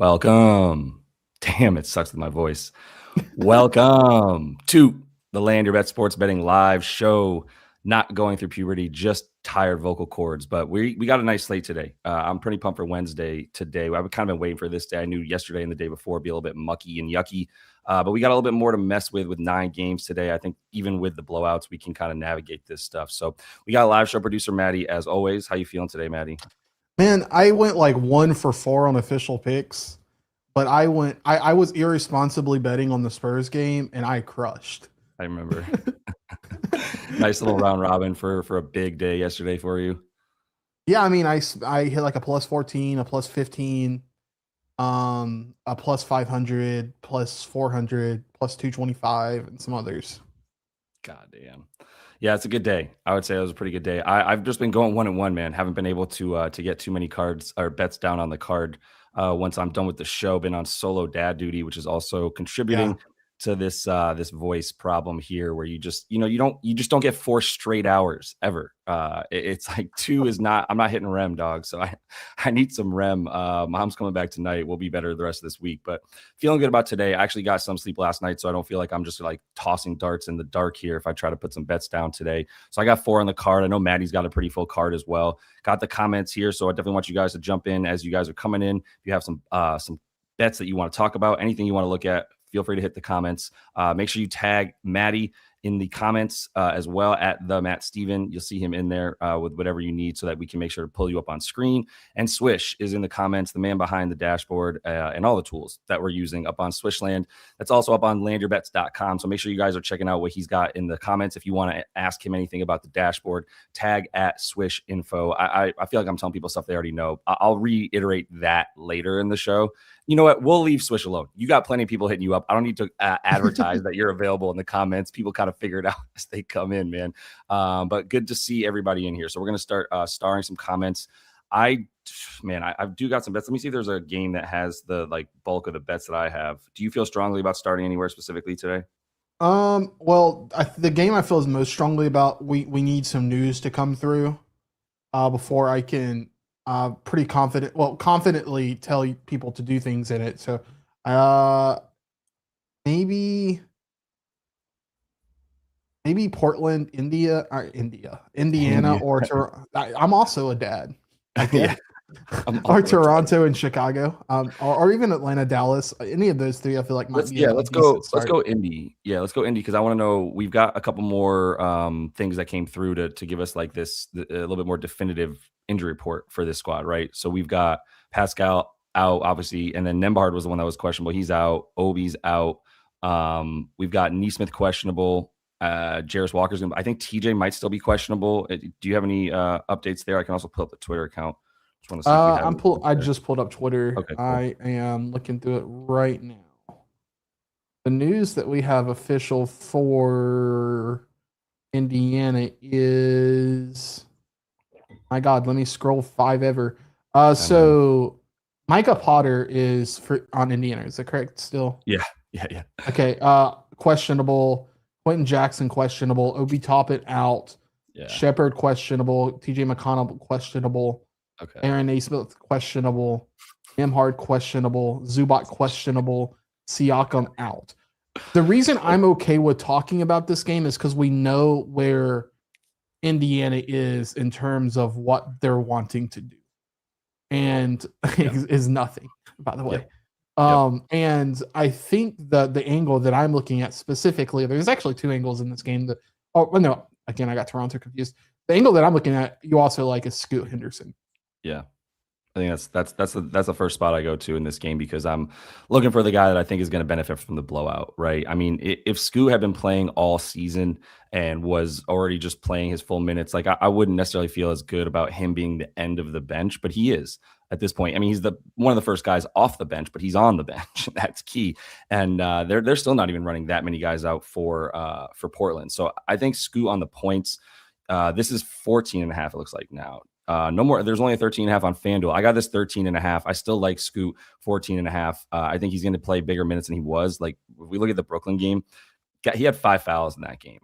Welcome. Damn, it sucks with my voice. Welcome to the Land Your Bet Sports Betting live show. Not going through puberty, just tired vocal cords. But we got a nice slate today. I'm pretty pumped for Wednesday today. I've kind of been waiting for this day. I knew yesterday and the day before would be a little bit mucky and yucky. But we got a little bit more to mess with 9 games today. I think even with the blowouts, we can kind of navigate this stuff. So we got a live show producer, Matty, as always. How you feeling today, Matty? Man, I went like 1 for 4 on official picks, but I was irresponsibly betting on the Spurs game and I crushed. I remember. Nice little round robin for a big day yesterday for you. Yeah, I mean, I hit like a plus 14, a plus 15, a plus 500, plus 400, plus 225, and some others. God damn. Yeah, it's a good day. I would say it was a pretty good day. I've just been going 1-1, man. Haven't been able to get too many cards or bets down on the card. Once I'm done with the show, been on solo dad duty, which is also contributing to this voice problem here, where you just don't get 4 straight hours ever. It's like 2 is not. I'm not hitting REM, dog. So I need some REM. Mom's coming back tonight. We'll be better the rest of this week, but feeling good about today. I actually got some sleep last night, so I don't feel like I'm just like tossing darts in the dark here if I try to put some bets down today. So I got 4 on the card. I know Maddie's got a pretty full card as well. Got the comments here, so I definitely want you guys to jump in as you guys are coming in. If you have some bets that you want to talk about, anything you want to look at, feel free to hit the comments. Make sure you tag Matty in the comments as well at the Matt Steven. You'll see him in there with whatever you need so that we can make sure to pull you up on screen. And Swish is in the comments, the man behind the dashboard and all the tools that we're using up on SwishLand. That's also up on landyourbets.com. So make sure you guys are checking out what he's got in the comments. If you want to ask him anything about the dashboard, tag at Swish Info. I feel like I'm telling people stuff they already know. I'll reiterate that later in the show. You know what? We'll leave Swish alone. You got plenty of people hitting you up. I don't need to advertise that you're available in the comments. People kind of figure it out as they come in, man. But good to see everybody in here. So we're going to start starring some comments. I do got some bets. Let me see if there's a game that has the bulk of the bets that I have. Do you feel strongly about starting anywhere specifically today? Well, the game I feel most strongly about, we need some news to come through before I can pretty confidently tell people to do things in it. So maybe Portland, Indiana, or Toronto. I'm also a dad. Yeah. Or Toronto and Chicago, or even Atlanta, Dallas. Any of those 3, I feel like might be. Let's go Indy. Yeah, let's go Indy, because I want to know. We've got a couple more things that came through to give us like this a little bit more definitive injury report for this squad, right? So we've got Pascal out, obviously, and then Nembhard was the one that was questionable. He's out. Obi's out. We've got Neesmith questionable. Jarris Walker's I think TJ might still be questionable. Do you have any updates there? I can also pull up the Twitter account. Just want to see I just pulled up Twitter. Okay, cool. I am looking through it right now. The news that we have official for Indiana is, my God, let me scroll 5 ever. So Micah Potter is on Indiana. Is that correct still? Yeah. Okay. Questionable. Quentin Jackson questionable. Obi Toppin out. Yeah. Shepard questionable. TJ McConnell questionable. Okay. Aaron Naismith questionable. Nembhard questionable. Zubac questionable. Siakam out. The reason I'm okay with talking about this game is because we know where Indiana is in terms of what they're wanting to do, and is nothing, by the way. And I think the angle that I'm looking at specifically, there's actually 2 angles in this game. I got Toronto confused. The angle that I'm looking at, you also like, is Scoot Henderson. Yeah. I think that's the first spot I go to in this game, because I'm looking for the guy that I think is going to benefit from the blowout, right? I mean, if Scoot had been playing all season and was already just playing his full minutes, like I wouldn't necessarily feel as good about him being the end of the bench, but he is at this point. I mean, he's one of the first guys off the bench, but he's on the bench. That's key. And they're still not even running that many guys out for Portland. So I think Scoot on the points. This is 14.5. It looks like now. No more. There's only a 13.5 on FanDuel. I got this 13.5. I still like Scoot 14.5. I think he's going to play bigger minutes than he was. Like, if we look at the Brooklyn game, he had 5 fouls in that game.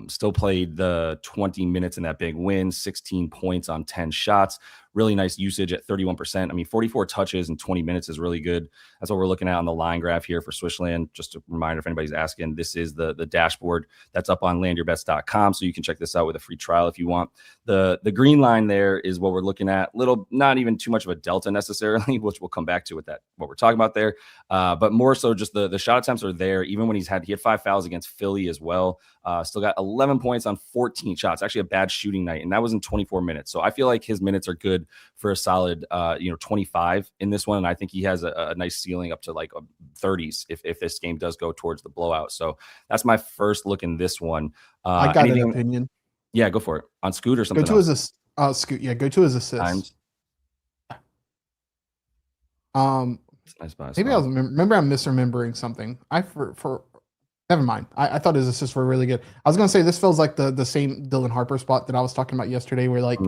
Still played the 20 minutes in that big win, 16 points on 10 shots. really nice usage at 31%. I mean, 44 touches in 20 minutes is really good. That's what we're looking at on the line graph here for SwishLand. Just a reminder, if anybody's asking, this is the dashboard that's up on landyourbets.com. So you can check this out with a free trial if you want. The green line there is what we're looking at. Little, not even too much of a delta necessarily, which we'll come back to with that, what we're talking about there. But more so just the shot attempts are there. Even when he had 5 fouls against Philly as well. Still got 11 points on 14 shots. Actually a bad shooting night. And that was in 24 minutes. So I feel like his minutes are good for a solid, 25 in this one. And I think he has a nice ceiling up to like 30s if this game does go towards the blowout. So that's my first look in this one. I got an opinion. Yeah, go for it. On Scoot or something Go to his Scoot. Yeah, go to his assists. Nice buy. Maybe I'm misremembering something. Never mind. I thought his assists were really good. I was gonna say this feels like the same Dylan Harper spot that I was talking about yesterday, where like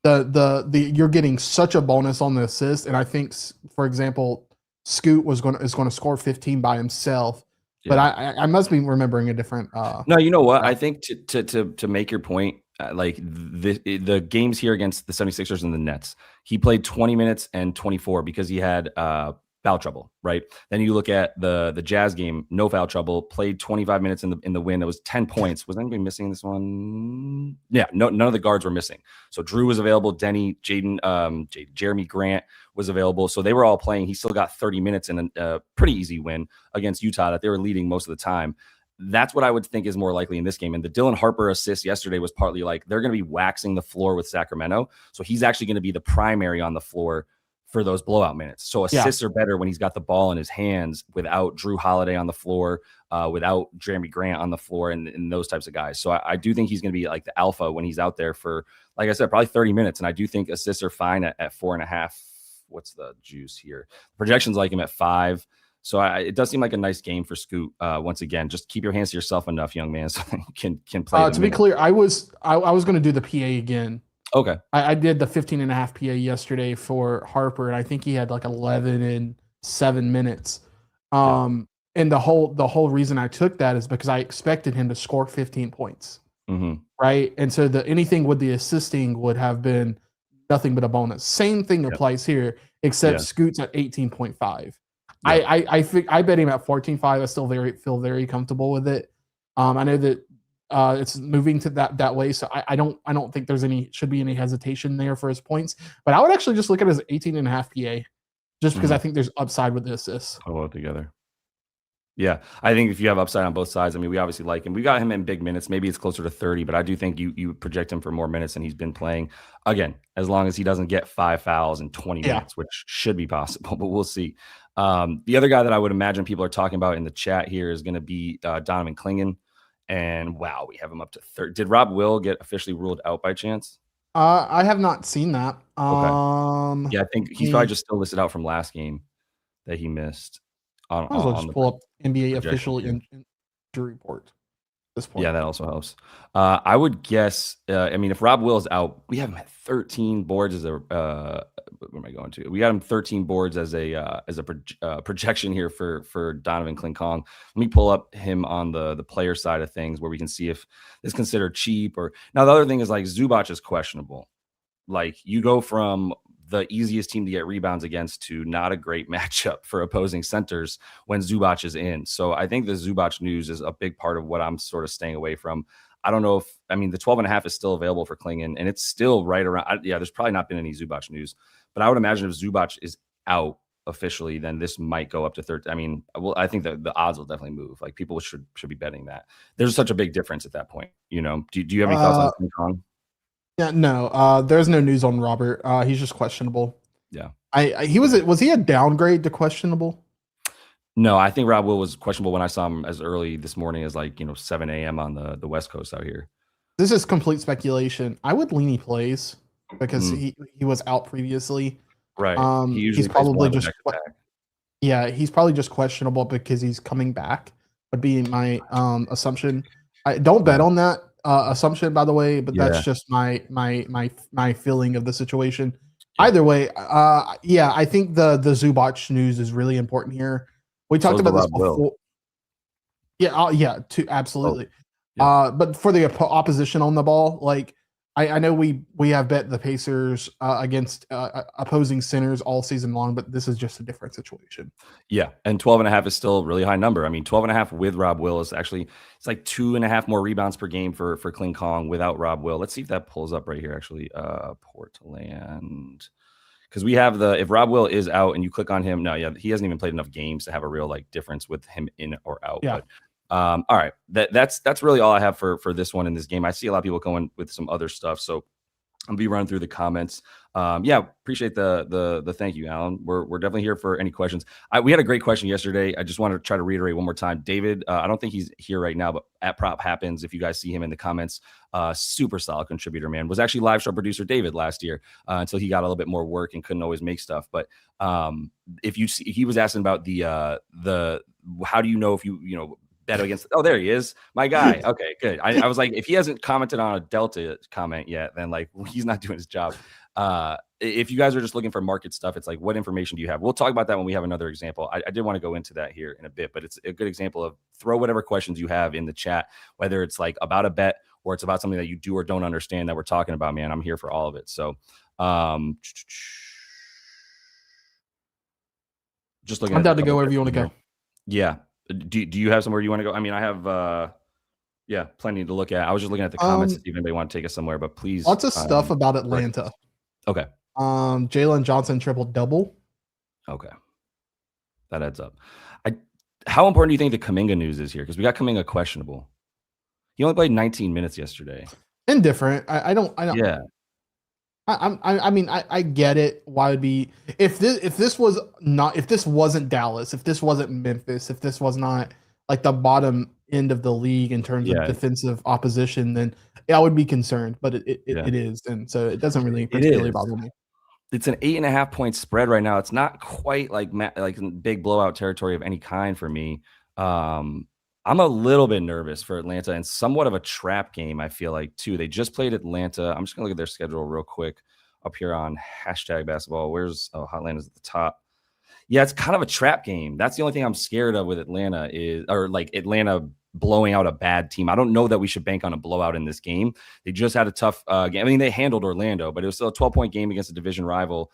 the you're getting such a bonus on the assist, and I think, for example, Scoot is going to score 15 by himself. Yeah. But I must be remembering a different. No, you know what? I think to make your point, like the games here against the 76ers and the Nets, he played 20 minutes and 24 because he had foul trouble, right? Then you look at the Jazz game, no foul trouble, played 25 minutes in the win. It was 10 points. Was anybody missing this one? Yeah, none of the guards were missing. So Drew was available, Denny, Jeremy Grant was available. So they were all playing. He still got 30 minutes in a pretty easy win against Utah that they were leading most of the time. That's what I would think is more likely in this game. And the Dylan Harper assist yesterday was partly like they're going to be waxing the floor with Sacramento. So he's actually going to be the primary on the floor for those blowout minutes. So assists are better when he's got the ball in his hands without Drew Holiday on the floor, without Jeremy Grant on the floor and those types of guys. So I do think he's going to be like the alpha when he's out there for, like I said, probably 30 minutes. And I do think assists are fine at 4.5. What's the juice here? Projections like him at 5. So it does seem like a nice game for Scoot. Once again, just keep your hands to yourself enough, young man, so that you can play. To be clear, I was going to do the PA again. Okay. I did the 15.5 PA yesterday for Harper, and I think he had like 11 and 7 minutes. And the whole reason I took that is because I expected him to score 15 points. Mm-hmm. Right. And so anything with the assisting would have been nothing but a bonus. Same thing applies here, except Scoot's at 18.5. I bet him at 14.5. I still feel very comfortable with it. I know that it's moving to that way, so I don't think should be any hesitation there for his points. But I would actually just look at his 18.5 PA, just because I think there's upside with the assists. Pull it together. Yeah, I think if you have upside on both sides, I mean, we obviously like him. We got him in big minutes. Maybe it's closer to 30, but I do think you project him for more minutes than he's been playing. Again, as long as he doesn't get 5 fouls in 20 minutes, which should be possible, but we'll see. The other guy that I would imagine people are talking about in the chat here is going to be Donovan Clingan. And wow, we have him up to 30. Did Rob Will get officially ruled out by chance? I have not seen that. Okay. Yeah, I think he's probably just still listed out from last game that he missed. I'll just pull up NBA official injury report at this point. Yeah, that also helps. I would guess. I mean, if Rob Will is out, we have him at 13 boards as a. Where am I going to? We got him 13 boards as a projection here for Donovan Clingan. Let me pull up him on the player side of things where we can see if it's considered cheap or. Now the other thing is like Zubac is questionable. Like you go from the easiest team to get rebounds against to not a great matchup for opposing centers when Zubac is in. So I think the Zubac news is a big part of what I'm sort of staying away from. I don't know the 12.5 is still available for Clingan, and it's still right around. There's probably not been any Zubac news, but I would imagine if Zubac is out officially, then this might go up to 30. I mean, I think that the odds will definitely move. Like people should be betting that. There's such a big difference at that point. You know, do you have any thoughts on Clingan? Yeah, no. There's no news on Robert. He's just questionable. Yeah. Was he a downgrade to questionable? No, I think Rob Will was questionable when I saw him as early this morning as 7 a.m. on the West Coast out here. This is complete speculation. I would lean he plays because he was out previously. Right. He's probably just he's probably just questionable because he's coming back. Would be my assumption. I don't bet on that assumption, by the way, but that's just my feeling of the situation. Either way, I think the Zubac news is really important here. We talked about this before. Absolutely. But for the opposition on the ball, like I know we have bet the Pacers against opposing centers all season long, but this is just a different situation. Yeah, and 12.5 is still a really high number. I mean, 12.5 with Rob Will is actually, it's like 2.5 more rebounds per game for Kling Kong without Rob Will. Let's see if that pulls up right here, actually. Portland. Because we have if Rob Will is out and you click on him, no, yeah, he hasn't even played enough games to have a real like difference with him in or out. Yeah. But all right, that's really all I have for this one in this game. I see a lot of people going with some other stuff, so I'll be running through the comments. Yeah, appreciate the thank you, Alan. We're definitely here for any questions. We had a great question yesterday. I just wanted to try to reiterate one more time. David, I don't think he's here right now, but at Prop Happens, if you guys see him in the comments, super solid contributor, man. Was actually live show producer David last year until he got a little bit more work and couldn't always make stuff. But if you see, he was asking about the how do you know if you bet against, oh, there he is, my guy. Okay, good. I was like, if he hasn't commented on a Delta comment yet, then like he's not doing his job. If you guys are just looking for market stuff, it's like, what information do you have? We'll talk about that when we have another example. I did want to go into that here in a bit, but it's a good example of throw whatever questions you have in the chat, whether it's like about a bet or it's about something that you do or don't understand that we're talking about, man. I'm here for all of it. So just looking. I'm down to go wherever you want to go. Yeah. Do you have somewhere you want to go? I mean, I have plenty to look at. I was just looking at the comments to see if anybody want to take us somewhere, but please. Lots of stuff about Atlanta. Okay. Jalen Johnson triple double. Okay. That adds up. How important do you think the Kuminga news is here? Because we got Kuminga questionable. He only played 19 minutes yesterday. Indifferent. I don't. Yeah. I mean, I get it. Why would be if this wasn't Dallas, if this wasn't Memphis, if this was not like the bottom end of the league in terms of defensive opposition, then I would be concerned. But it is, and so it doesn't really particularly bother me. It's an 8.5 point spread right now. It's not quite like big blowout territory of any kind for me. I'm a little bit nervous for Atlanta and somewhat of a trap game, I feel like, too. They just played Atlanta. I'm just going to look at their schedule real quick up here on #basketball. Hotland is at the top. Yeah, it's kind of a trap game. That's the only thing I'm scared of with Atlanta Atlanta blowing out a bad team. I don't know that we should bank on a blowout in this game. They just had a tough game. I mean, they handled Orlando, but it was still a 12-point game against a division rival.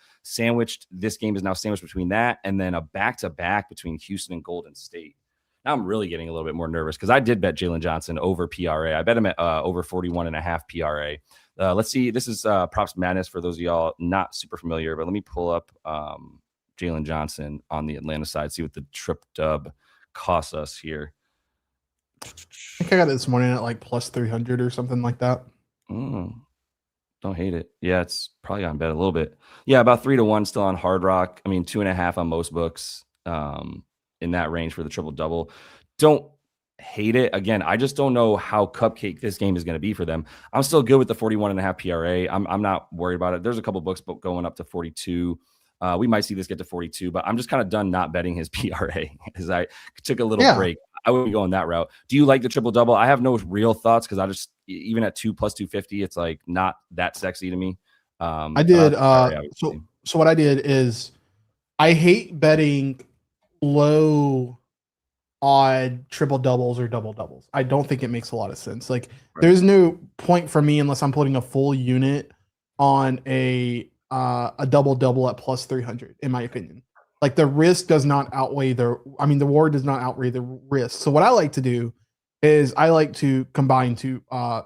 This game is now sandwiched between that and then a back-to-back between Houston and Golden State. Now I'm really getting a little bit more nervous because I did bet Jalen Johnson over PRA. I bet him at over 41.5 PRA. Let's see. This is PropsMadness for those of y'all not super familiar, but let me pull up Jalen Johnson on the Atlanta side, see what the trip dub costs us here. I think I got it this morning at like plus 300 or something like that. Don't hate it. Yeah, it's probably on bet a little bit. Yeah, about 3-1 still on Hard Rock. I mean, 2.5 on most books. In that range for the triple double. Don't hate it. Again, I just don't know how cupcake this game is going to be for them. I'm still good with the 41.5 PRA. I'm not worried about it. There's a couple books going up to 42. We might see this get to 42, but I'm just kind of done not betting his PRA because I took a little break. I would be going that route. Do you like the triple double? I have no real thoughts because I just, even at 2 plus 250, it's like not that sexy to me. I did. So what I did is I hate betting low odd triple doubles or double doubles. I don't think it makes a lot of sense. Like there's no point for me unless I'm putting a full unit on a double double at plus 300, in my opinion. Like the risk does not outweigh the reward does not outweigh the risk. So what I like to do is I like to combine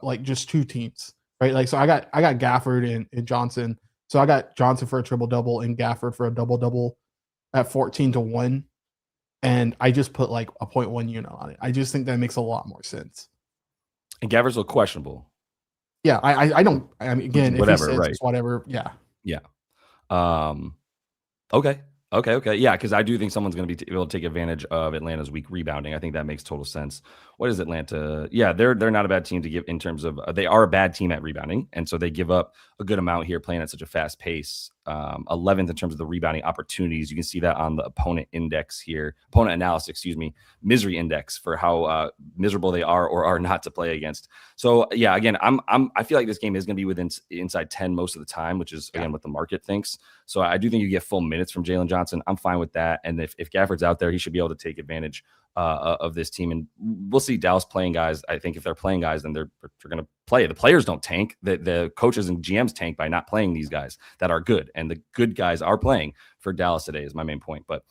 like just two teams, right? Like so I got Gafford and Johnson. So I got Johnson for a triple double and Gafford for a double double at 14-1. And I just put like a 0.1 unit on it. I just think that makes a lot more sense. And Gafford's look questionable. Yeah, I don't. I mean, again, whatever, if he says right? It's whatever. Yeah. Yeah. Okay. Yeah, because I do think someone's going to be able to take advantage of Atlanta's weak rebounding. I think that makes total sense. What is Atlanta? Yeah, they're not a bad team to give in terms of they are a bad team at rebounding, and so they give up a good amount here playing at such a fast pace. 11th in terms of the rebounding opportunities. You can see that on the opponent analysis, misery index for how miserable they are or are not to play against. So yeah, again, I feel like this game is going to be inside 10 most of the time, which is again what the market thinks. So I do think you get full minutes from Jalen Johnson Johnson, I'm fine with that. And if Gafford's out there, he should be able to take advantage of this team. And we'll see Dallas playing guys. I think if they're playing guys, then they're going to play. The players don't tank. The coaches and GMs tank by not playing these guys that are good. And the good guys are playing for Dallas today is my main point. But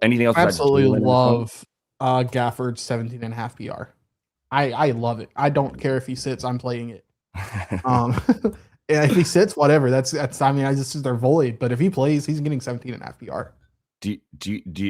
anything else? I absolutely love Gafford's 17.5 PR. I love it. I don't care if he sits. I'm playing it. And if he sits, whatever. That's. I mean, they're void. But if he plays, he's getting 17.5 PR.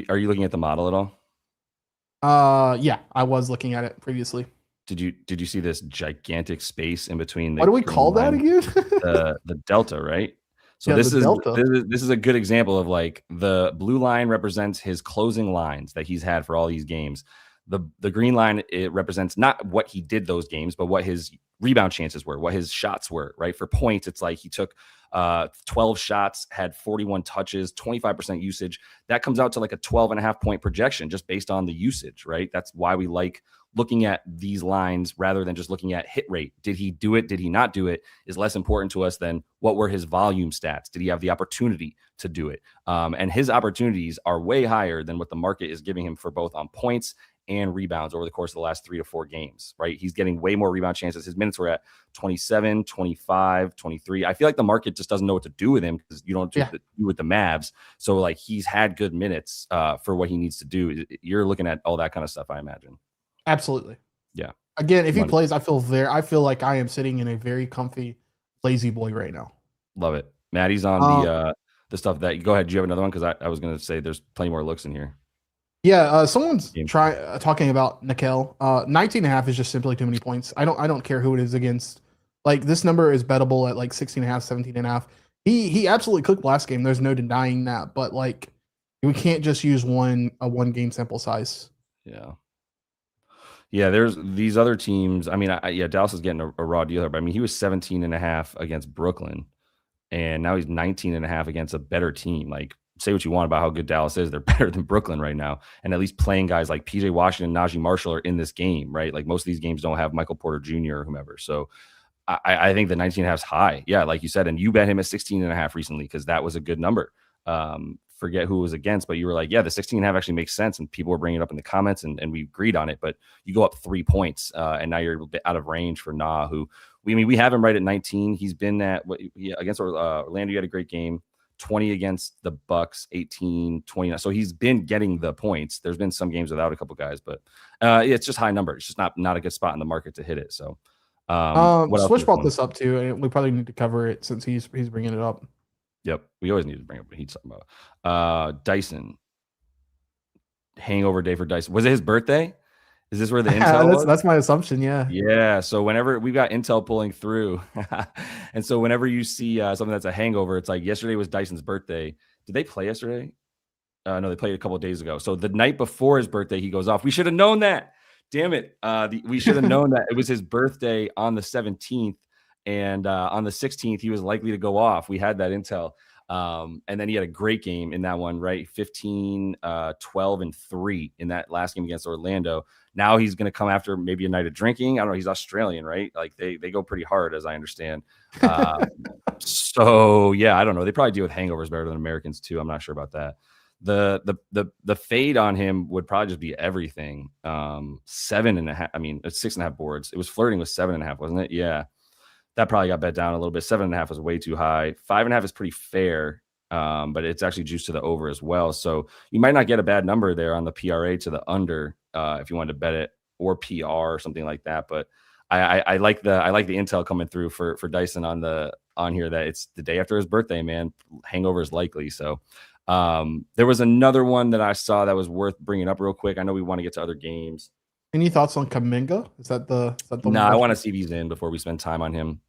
Are you looking at the model at all? Yeah, I was looking at it previously. Did you see this gigantic space in between? What do we call that again? the delta, right? So this is a good example of like the blue line represents his closing lines that he's had for all these games. The green line, it represents not what he did those games, but what his rebound chances were, what his shots were, right? For points, it's like he took 12 shots, had 41 touches, 25% usage. That comes out to like a 12.5 point projection just based on the usage, right? That's why we like looking at these lines rather than just looking at hit rate. Did he do it? Did he not do it? Is less important to us than what were his volume stats? Did he have the opportunity to do it? And his opportunities are way higher than what the market is giving him for both on points and rebounds over the course of the last 3 to 4 games, right? He's getting way more rebound chances. His minutes were at 27, 25, 23. I feel like the market just doesn't know what to do with him because you don't do with the Mavs. So like he's had good minutes for what he needs to do. You're looking at all that kind of stuff, I imagine. Absolutely. Yeah. Again, if he plays, I feel like I am sitting in a very comfy lazy boy right now. Love it. Maddie's on the stuff that go ahead. Do you have another one? Because I was going to say there's plenty more looks in here. Yeah, someone's talking about Nickel. 19.5 is just simply too many points. I don't care who it is against. Like this number is bettable at like 16.5, 17.5. He absolutely cooked last game. There's no denying that. But like we can't just use a one game sample size. Yeah. Yeah, there's these other teams. I mean, Dallas is getting a raw deal here, but I mean, he was 17.5 against Brooklyn, and now he's 19.5 against a better team. Like, say what you want about how good Dallas is, they're better than Brooklyn right now, and at least playing guys like PJ Washington, Najee Marshall are in this game, right? Like most of these games don't have Michael Porter Jr. or whomever. So I think the 19.5 is high. Yeah, like you said, and you bet him at 16.5 recently because that was a good number. Forget who it was against, but you were like, yeah, the 16.5 actually makes sense. And people were bringing it up in the comments and we agreed on it, but you go up 3 points and now you're a bit out of range for Nah, who we have him right at 19. He's been at against Orlando. He had a great game, 20 against the Bucks, 18, 29. So he's been getting the points. There's been some games without a couple guys, but it's just high number. It's just not a good spot in the market to hit it. So Swish brought this up too, and we probably need to cover it since he's bringing it up. Yep. We always need to bring up what he's talking about. Dyson. Hangover day for Dyson. Was it his birthday? Is this where the intel was? That's my assumption, yeah. Yeah. So whenever we've got intel pulling through, and so whenever you see something that's a hangover, it's like yesterday was Dyson's birthday. Did they play yesterday? No, they played a couple of days ago. So the night before his birthday, he goes off. We should have known that. Damn it. We should have known that it was his birthday on the 17th. And on the 16th, he was likely to go off. We had that intel. And then he had a great game in that one, right? 15, 12, and 3 in that last game against Orlando. Now he's going to come after maybe a night of drinking. I don't know. He's Australian, right? Like they go pretty hard, as I understand. So, yeah, I don't know. They probably deal with hangovers better than Americans, too. I'm not sure about that. The fade on him would probably just be everything. 7.5. I mean, it's 6.5 boards. It was flirting with 7.5, wasn't it? Yeah. That probably got bet down a little bit. 7.5 was way too high. 5.5 is pretty fair, but it's actually juiced to the over as well. So you might not get a bad number there on the PRA to the under if you wanted to bet it, or PR or something like that. But I like the intel coming through for Dyson on here that it's the day after his birthday, man. Hangover is likely. So there was another one that I saw that was worth bringing up real quick. I know we want to get to other games. Any thoughts on Kuminga? Is that the No, I want to see if he's in before we spend time on him.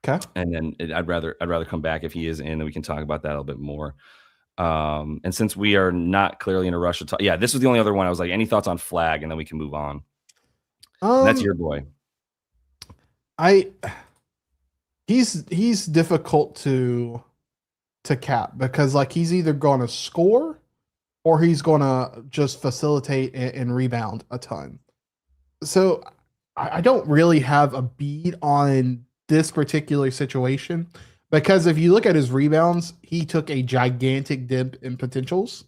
Okay. And then I'd rather come back if he is in, and we can talk about that a little bit more. And since we are not clearly in a rush to talk, this was the only other one. I was like, any thoughts on Flag, and then we can move on. That's your boy. He's difficult to cap because like he's either going to score or he's going to just facilitate and rebound a ton. So I don't really have a beat on this particular situation Because if you look at his rebounds, he took a gigantic dip in potentials.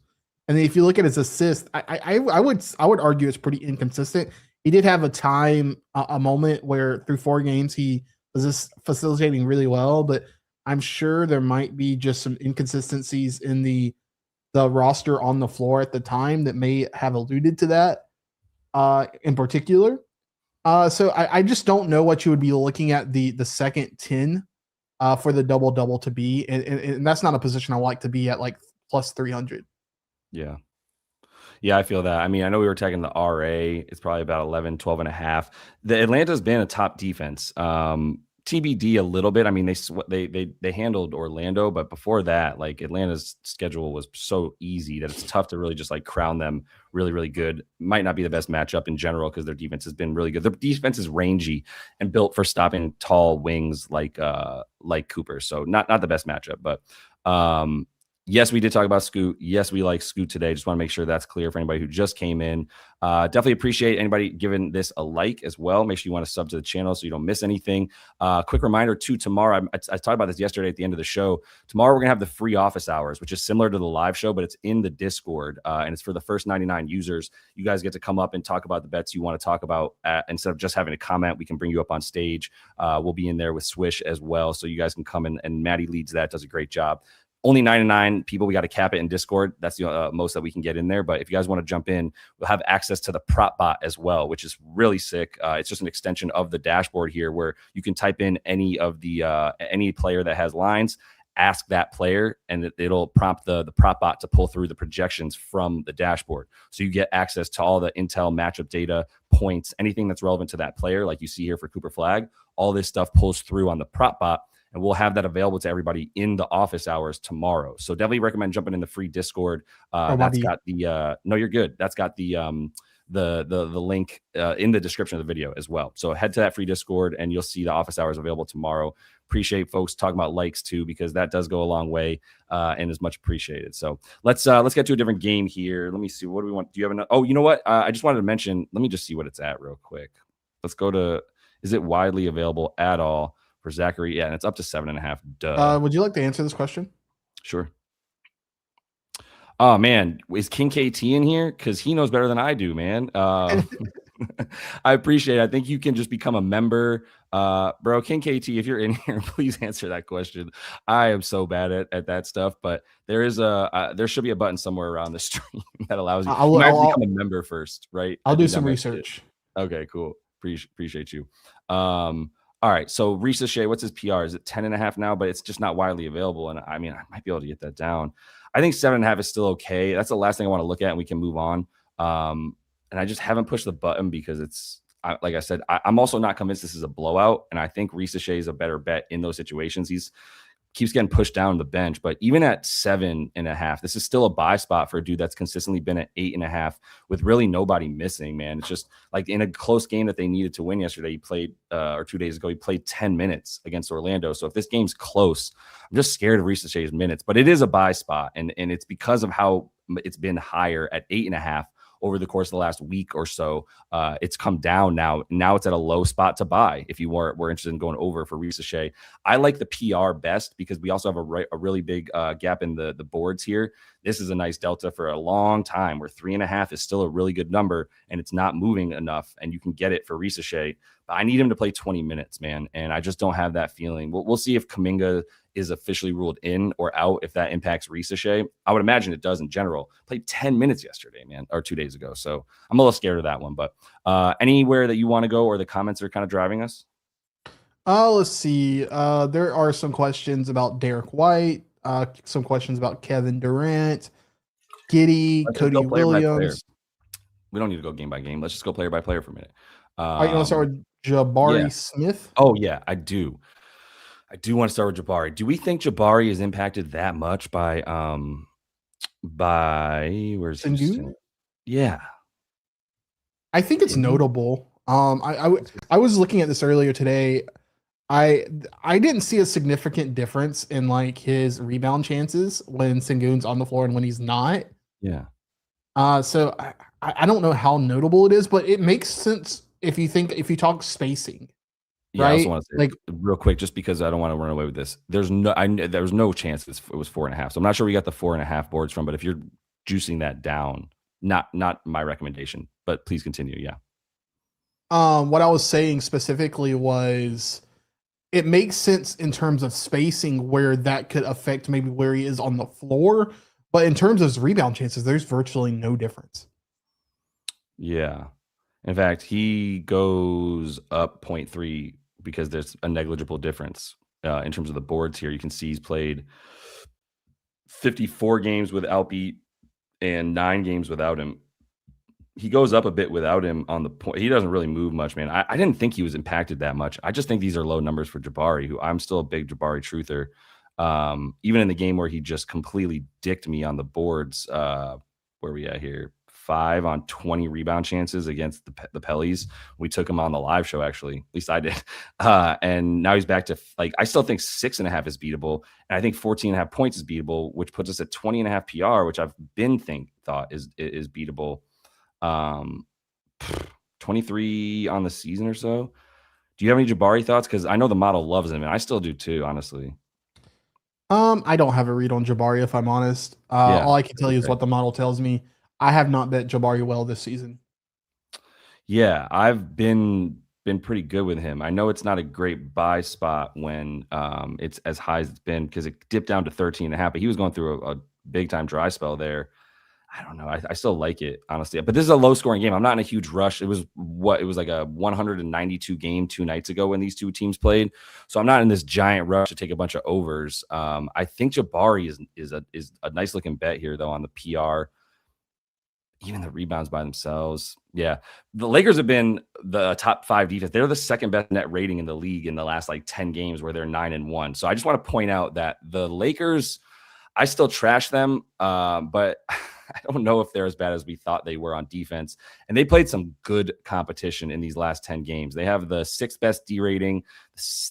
And then if you look at his assists, I would argue it's pretty inconsistent. He did have a moment where through 4 games he was just facilitating really well, but I'm sure there might be just some inconsistencies in the roster on the floor at the time that may have alluded to that in particular. So I just don't know what you would be looking at the second 10 for the double-double to be. And that's not a position I like to be at, like plus 300. Yeah. Yeah, I feel that. I mean, I know we were taking the RA. It's probably about 11, 12 and a half. The Atlanta's been a top defense. TBD a little bit. I mean, they handled Orlando, but before that, like Atlanta's schedule was so easy that it's tough to really just like crown them really, really good. Might not be the best matchup in general because their defense has been really good. Their defense is rangy and built for stopping tall wings like Cooper. So not the best matchup, but yes, we did talk about Scoot. Yes, we like Scoot today. Just want to make sure that's clear for anybody who just came in. Definitely appreciate anybody giving this a like as well. Make sure you want to sub to the channel so you don't miss anything. Quick reminder too, tomorrow, I talked about this yesterday at the end of the show. Tomorrow, we're going to have the free office hours, which is similar to the live show, but it's in the Discord. And it's for the first 99 users. You guys get to come up and talk about the bets you want to talk about. Instead of just having a comment, we can bring you up on stage. We'll be in there with Swish as well. So you guys can come in, and Matty leads that, does a great job. Only 99 people. We got to cap it in Discord. That's the most that we can get in there. But if you guys want to jump in, we'll have access to the prop bot as well, which is really sick. It's just an extension of the dashboard here where you can type in any of the any player that has lines, ask that player, and it'll prompt the prop bot to pull through the projections from the dashboard. So you get access to all the intel, matchup data, points, anything that's relevant to that player, like you see here for Cooper Flag. All this stuff pulls through on the prop bot. And we'll have that available to everybody in the office hours tomorrow. So definitely recommend jumping in the free Discord. That's got the no, you're good. That's got the link in the description of the video as well. So head to that free Discord and you'll see the office hours available tomorrow. Appreciate folks talking about likes too, because that does go a long way and is much appreciated. So let's get to a different game here. Let me see. What do we want? Do you have enough? Oh, you know what? I just wanted to mention. Let me just see what it's at real quick. Let's go to. Is it widely available at all? For Zachary, yeah, and it's up to 7.5. Duh. Would you like to answer this question? Sure. Oh man, is King KT in here? Because he knows better than I do, man. I appreciate it. I think you can just become a member, bro. King KT, if you're in here, please answer that question. I am so bad at that stuff, but there should be a button somewhere around the stream that allows you. You might have to become a member first, right? I'll do some research. Okay, cool. Appreciate you. All right, so Ricochet, what's his PR? Is it 10.5 now? But it's just not widely available. And I mean, I might be able to get that down. I think 7.5 is still okay. That's the last thing I want to look at, and we can move on. And I just haven't pushed the button because it's, like I said, I'm also not convinced this is a blowout. And I think Ricochet is a better bet in those situations. He's keeps getting pushed down the bench, but even at 7.5, this is still a buy spot for a dude that's consistently been at 8.5 with really nobody missing, man. It's just like in a close game that they needed to win yesterday, he played, or 2 days ago, he played 10 minutes against Orlando. So if this game's close, I'm just scared of Ricochet's minutes, but it is a buy spot. And it's because of how it's been higher at 8.5 over the course of the last week or so. It's come down now. Now it's at a low spot to buy if you were interested in going over for Ricochet. I like the PR best because we also have a really big gap in the boards here. This is a nice delta for a long time where 3.5 is still a really good number and it's not moving enough and you can get it for Ricochet. But I need him to play 20 minutes, man. And I just don't have that feeling. We'll see if Kuminga is officially ruled in or out, if that impacts Ricochet. I would imagine it does in general. Played 10 minutes yesterday, man, or 2 days ago. So I'm a little scared of that one. But anywhere that you want to go or the comments are kind of driving us? Let's see. There are some questions about Derek White, some questions about Kevin Durant, Giddey, Cody Williams. We don't need to go game by game. Let's just go player by player for a minute. All right, you want to start with Jabari Smith? Oh, yeah, I do. I do want to start with Jabari. Do we think Jabari is impacted that much by where's Sengun? Yeah. I think it's notable. I was looking at this earlier today. I didn't see a significant difference in like his rebound chances when Sengun's on the floor and when he's not. Yeah. So I don't know how notable it is, but it makes sense if you talk spacing. I also right? want to say Like, real quick, just because I don't want to run away with this. There was no chance it was 4.5. So I'm not sure we got the 4.5 boards from, but if you're juicing that down, not my recommendation, but please continue. Yeah. what I was saying specifically was it makes sense in terms of spacing where that could affect maybe where he is on the floor. But in terms of his rebound chances, there's virtually no difference. Yeah. In fact, he goes up 0.3 because there's a negligible difference in terms of the boards here. You can see he's played 54 games with Alpi and 9 games without him. He goes up a bit without him on the point. He doesn't really move much, man. I didn't think he was impacted that much. I just think these are low numbers for Jabari, who I'm still a big Jabari truther. Even in the game where he just completely dicked me on the boards, where we at here? 5 on 20 rebound chances against the Pellies. We took him on the live show, actually. At least I did. And now he's back to, like, I still think 6.5 is beatable. And I think 14.5 points is beatable, which puts us at 20.5 PR, which I've been thought is beatable. 23 on the season or so. Do you have any Jabari thoughts? Because I know the model loves him, and I still do too, honestly. I don't have a read on Jabari if I'm honest. All I can tell you is what the model tells me. I have not bet Jabari well this season. Yeah, I've been pretty good with him. I know it's not a great buy spot when it's as high as it's been because it dipped down to 13.5, but he was going through a big time dry spell there. I don't know. I still like it, honestly. But this is a low scoring game. I'm not in a huge rush. It was like a 192 game 2 nights ago when these two teams played. So I'm not in this giant rush to take a bunch of overs. I think Jabari is a nice looking bet here, though, on the PR. Even the rebounds by themselves. Yeah. The Lakers have been the top 5 defense. They're the second best net rating in the league in the last like 10 games where they're 9-1. So I just want to point out that the Lakers, I still trash them, but I don't know if they're as bad as we thought they were on defense. And they played some good competition in these last 10 games. They have the 6th best D rating,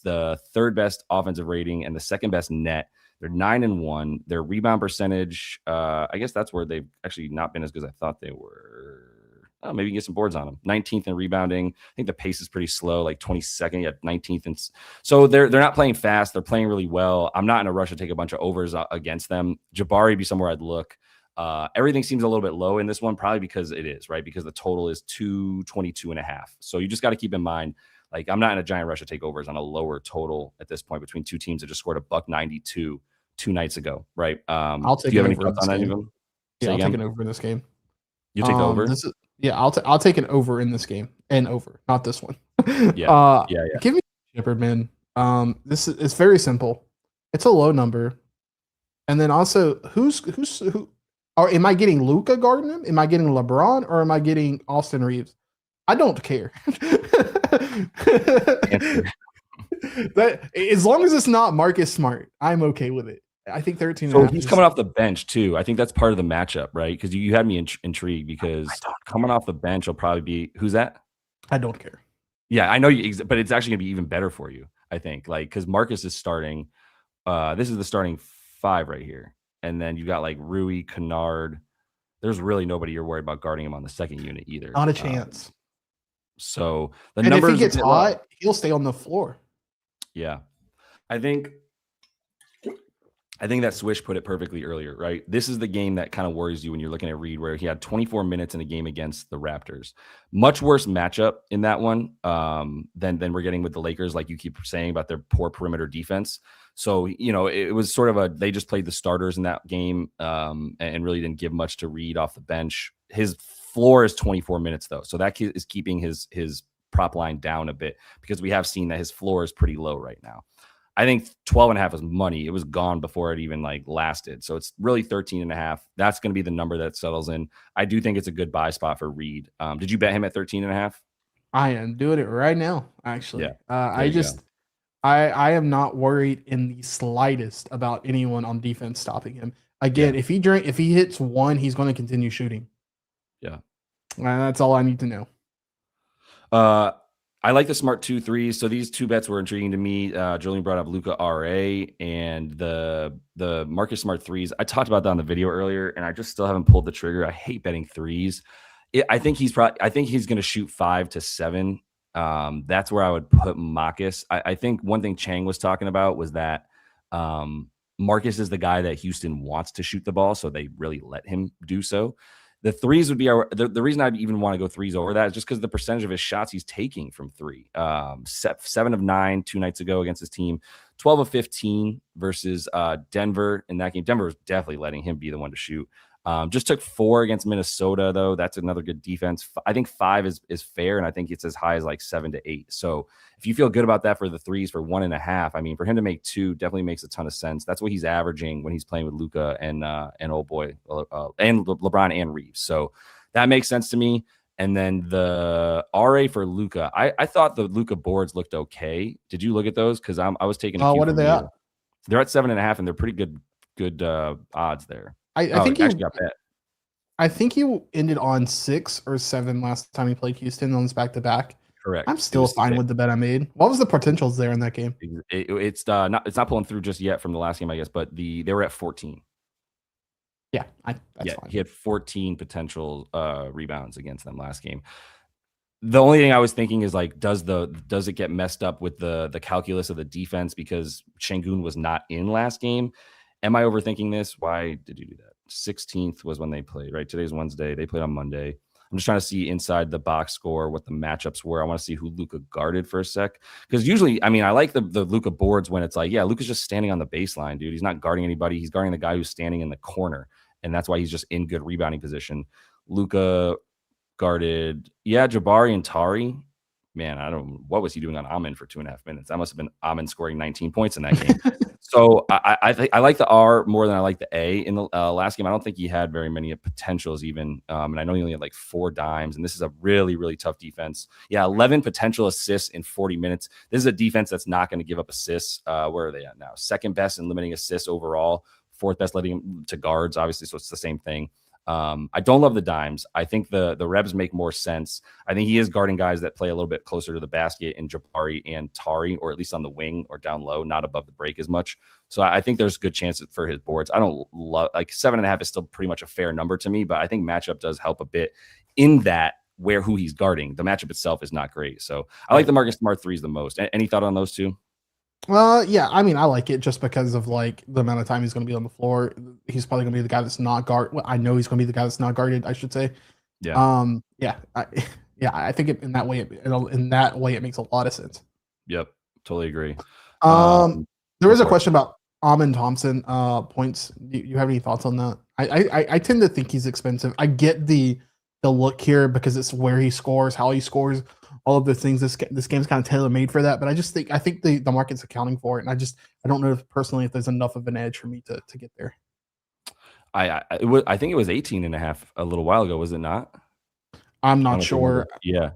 the 3rd best offensive rating, and the 2nd best net. They're 9-1. Their rebound percentage, I guess that's where they've actually not been as good as I thought they were. Oh, maybe you can get some boards on them. 19th in rebounding. I think the pace is pretty slow, like 22nd, yeah, 19th. And so they're not playing fast. They're playing really well. I'm not in a rush to take a bunch of overs against them. Jabari would be somewhere I'd look. Everything seems a little bit low in this one, probably because it is, right? Because the total is 222.5. So you just got to keep in mind, like, I'm not in a giant rush to take overs on a lower total at this point between two teams that just scored $192 2 nights ago, right? I'll take. Do you have any thoughts on any of them? Yeah, I'll take an over in this game. You take the over? I'll take an over in this game and over, not this one. Yeah. Give me Shepard, man. It's very simple. It's a low number, and then also who? Or am I getting Luka guarding him? Am I getting LeBron or am I getting Austin Reeves? I don't care. That as long as it's not Marcus Smart, I'm okay with it. I think 13. So he's coming off the bench too. I think that's part of the matchup, right? Because you had me intrigued because coming off the bench will probably be who's that? I don't care. Yeah, I know you, but it's actually gonna be even better for you. I think, like, because Marcus is starting. This is the starting 5 right here, and then you got like Rui, Kennard. There's really nobody you're worried about guarding him on the second unit either. Not a chance. So the and numbers, if he gets hot, he'll stay on the floor. Yeah, I think that Swish put it perfectly earlier, right? This is the game that kind of worries you when you're looking at Reed, where he had 24 minutes in a game against the Raptors. Much worse matchup in that one than we're getting with the Lakers, like you keep saying about their poor perimeter defense. So, it was sort of they just played the starters in that game and really didn't give much to Reed off the bench. His floor is 24 minutes, though. So that is keeping his prop line down a bit because we have seen that his floor is pretty low right now. I think 12.5 is money. It was gone before it even lasted. So it's really 13.5. That's going to be the number that settles in. I do think it's a good buy spot for Reed. Did you bet him at 13.5? I am doing it right now, actually. Yeah. I am not worried in the slightest about anyone on defense stopping him. Again, if he hits 1, he's going to continue shooting. Yeah. That's all I need to know. I like the smart 2 threes. So these 2 bets were intriguing to me. Julian brought up Luka RA and the Marcus Smart threes. I talked about that on the video earlier, and I just still haven't pulled the trigger. I hate betting threes. I think he's going to shoot 5 to 7 That's where I would put Marcus. I think one thing Chang was talking about was that Marcus is the guy that Houston wants to shoot the ball, so they really let him do so. The threes would be the reason I'd even want to go threes over that is just because the percentage of his shots he's taking from three. 7 of 9 2 nights ago against his team, 12 of 15 versus Denver in that game. Denver was definitely letting him be the one to shoot. Just took 4 against Minnesota, though. That's another good defense. I think 5 is fair, and I think it's as high as like 7 to 8. So if you feel good about that for the threes for 1.5, I mean, for him to make 2 definitely makes a ton of sense. That's what he's averaging when he's playing with Luka and old boy and LeBron and Reeves. So that makes sense to me. And then the RA for Luka, I thought the Luka boards looked okay. Did you look at those? Because I was taking a cue what are from they you. at? They're at 7.5, and they're pretty good odds there. I think actually got bet. I think he ended on 6 or 7 last time he played Houston on his back-to-back. Correct. I'm still fine with the bet I made. What was the potentials there in that game? It's not pulling through just yet from the last game, I guess, but they were at 14. Yeah, that's fine. He had 14 potential rebounds against them last game. The only thing I was thinking is like, does it get messed up with the calculus of the defense because Şengün was not in last game? Am I overthinking this? Why did you do that? 16th was when they played, right? Today's Wednesday. They played on Monday. I'm just trying to see inside the box score what the matchups were. I want to see who Luka guarded for a sec. Because usually, I mean, I like the Luka boards when it's like, yeah, Luka's just standing on the baseline, dude. He's not guarding anybody. He's guarding the guy who's standing in the corner. And that's why he's just in good rebounding position. Luka guarded, Jabari and Tari. Man, I don't know. What was he doing on Amin for 2.5 minutes? That must have been Amin scoring 19 points in that game. So I like the R more than I like the A in the last game. I don't think he had very many potentials even. And I know he only had like 4 dimes. And this is a really, really tough defense. Yeah, 11 potential assists in 40 minutes. This is a defense that's not going to give up assists. Where are they at now? Second best in limiting assists overall. 4th best letting him to guards, obviously. So it's the same thing. I don't love the dimes. I think the Rebs make more sense. I think he is guarding guys that play a little bit closer to the basket in Jabari and Tari, or at least on the wing or down low, not above the break as much. So I think there's good chances for his boards. I don't love, like 7.5 is still pretty much a fair number to me, but I think matchup does help a bit in that where who he's guarding. The matchup itself is not great. So I like the Marcus Smart threes the most. Any thought on those two? Yeah, I mean, I like it just because of like the amount of time he's going to be on the floor. He's probably going to be the guy that's not guard. Well, I know he's going to be the guy that's not guarded, I should say. Yeah. I think in that way, it makes a lot of sense. Yep, totally agree. There was a question about Amin Thompson points. Do you have any thoughts on that? I tend to think he's expensive. I get the look here because it's where he scores, how he scores. All of the things this game's kind of tailor made for that, but I think the market's accounting for it, and I don't know if there's enough of an edge for me to get there. I think it was 18.5 a little while ago, was it not? I'm not sure. Yeah.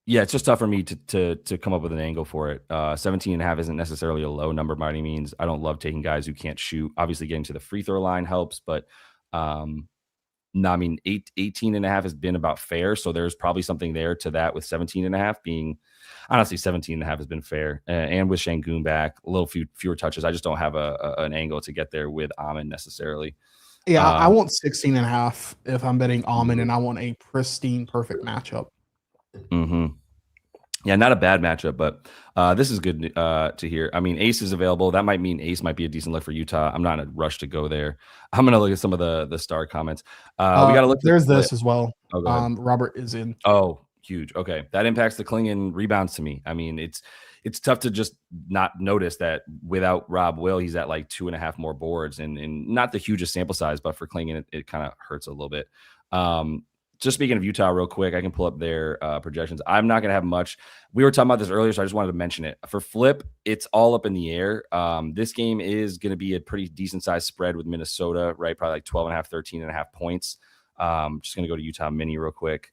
It's just tough for me to come up with an angle for it. 17.5 isn't necessarily a low number by any means. I don't love taking guys who can't shoot. Obviously, getting to the free throw line helps, but no, I mean, 18.5 has been about fair. So there's probably something there to that with 17.5 being, honestly, 17.5 has been fair. And with Şengün back, a little fewer touches. I just don't have an angle to get there with Amin necessarily. Yeah, I want 16.5 if I'm betting Amin, and I want a pristine, perfect matchup. Mm-hmm. Yeah, not a bad matchup, but this is good to hear. I mean, Ace is available. That might mean Ace might be a decent look for Utah. I'm not in a rush to go there. I'm going to look at some of the star comments. We got to look. There's this as well. Oh, Robert is in. Oh, huge. Okay. That impacts the Klingon rebounds to me. I mean, it's tough to just not notice that without Rob Will, he's at like 2.5 more boards and not the hugest sample size, but for Klingon, it kind of hurts a little bit. Just speaking of Utah real quick, I can pull up their projections. I'm not going to have much. We were talking about this earlier, so I just wanted to mention it. For Flip, it's all up in the air. This game is going to be a pretty decent-sized spread with Minnesota, right? Probably like 12.5, 13.5 points. Just going to go to Utah Mini real quick.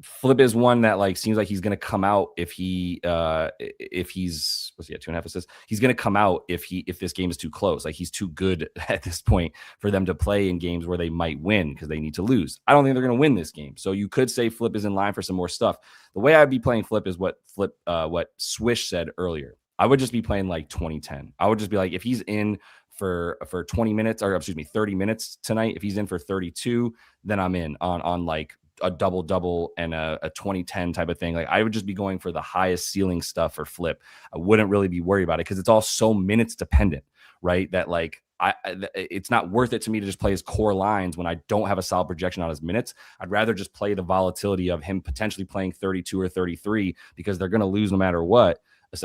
Flip is one that like seems like he's going to come out if he's what's he at 2.5 assists. He's going to come out if this game is too close. Like he's too good at this point for them to play in games where they might win because they need to lose. I don't think they're going to win this game. So you could say Flip is in line for some more stuff. The way I'd be playing Flip is what Swish said earlier. I would just be playing like 20-10. I would just be like, if he's in for 20 minutes, or excuse me, 30 minutes tonight, if he's in for 32, then I'm in on like a double and a 20-10 type of thing. Like, I would just be going for the highest ceiling stuff for flip. I wouldn't really be worried about it because it's all so minutes dependent, right? That like it's not worth it to me to just play his core lines when I don't have a solid projection on his minutes. I'd rather just play the volatility of him potentially playing 32 or 33 because they're going to lose no matter what,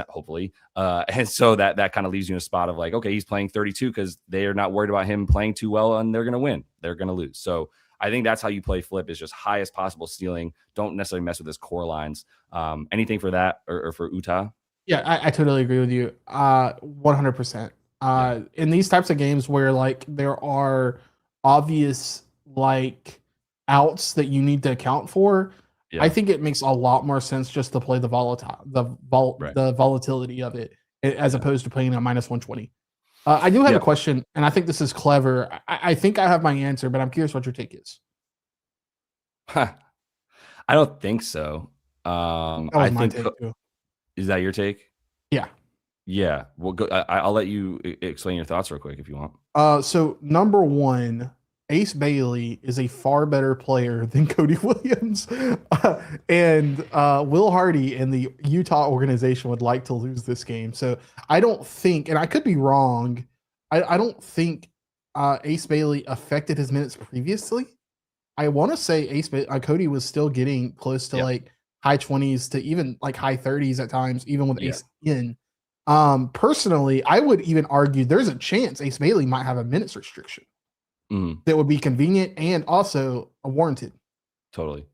hopefully. And so that kind of leaves you in a spot of like, okay, he's playing 32 because they're not worried about him playing too well and they're going to win. They're going to lose. So I think that's how you play flip, is just highest possible ceiling. Don't necessarily mess with his core lines. Anything for that or for Utah? Yeah, I totally agree with you. 100%. In these types of games where like there are obvious like outs that you need to account for, I think it makes a lot more sense just to play the volatility of it as opposed to playing at minus 120. I do have a question, and I think this is clever. I think I have my answer, but I'm curious what your take is. I don't think so. I think is that your take? Yeah. Yeah. Well, go, I'll let you explain your thoughts real quick if you want. So number one, Ace Bailey is a far better player than Cody Williams, and Will Hardy and the Utah organization would like to lose this game. So I don't think, and I could be wrong, I don't think Ace Bailey affected his minutes previously. I want to say Cody was still getting close to like high 20s to even like high 30s at times, even with Ace in. Personally, I would even argue there's a chance Ace Bailey might have a minutes restriction. That would be convenient and also warranted. Totally.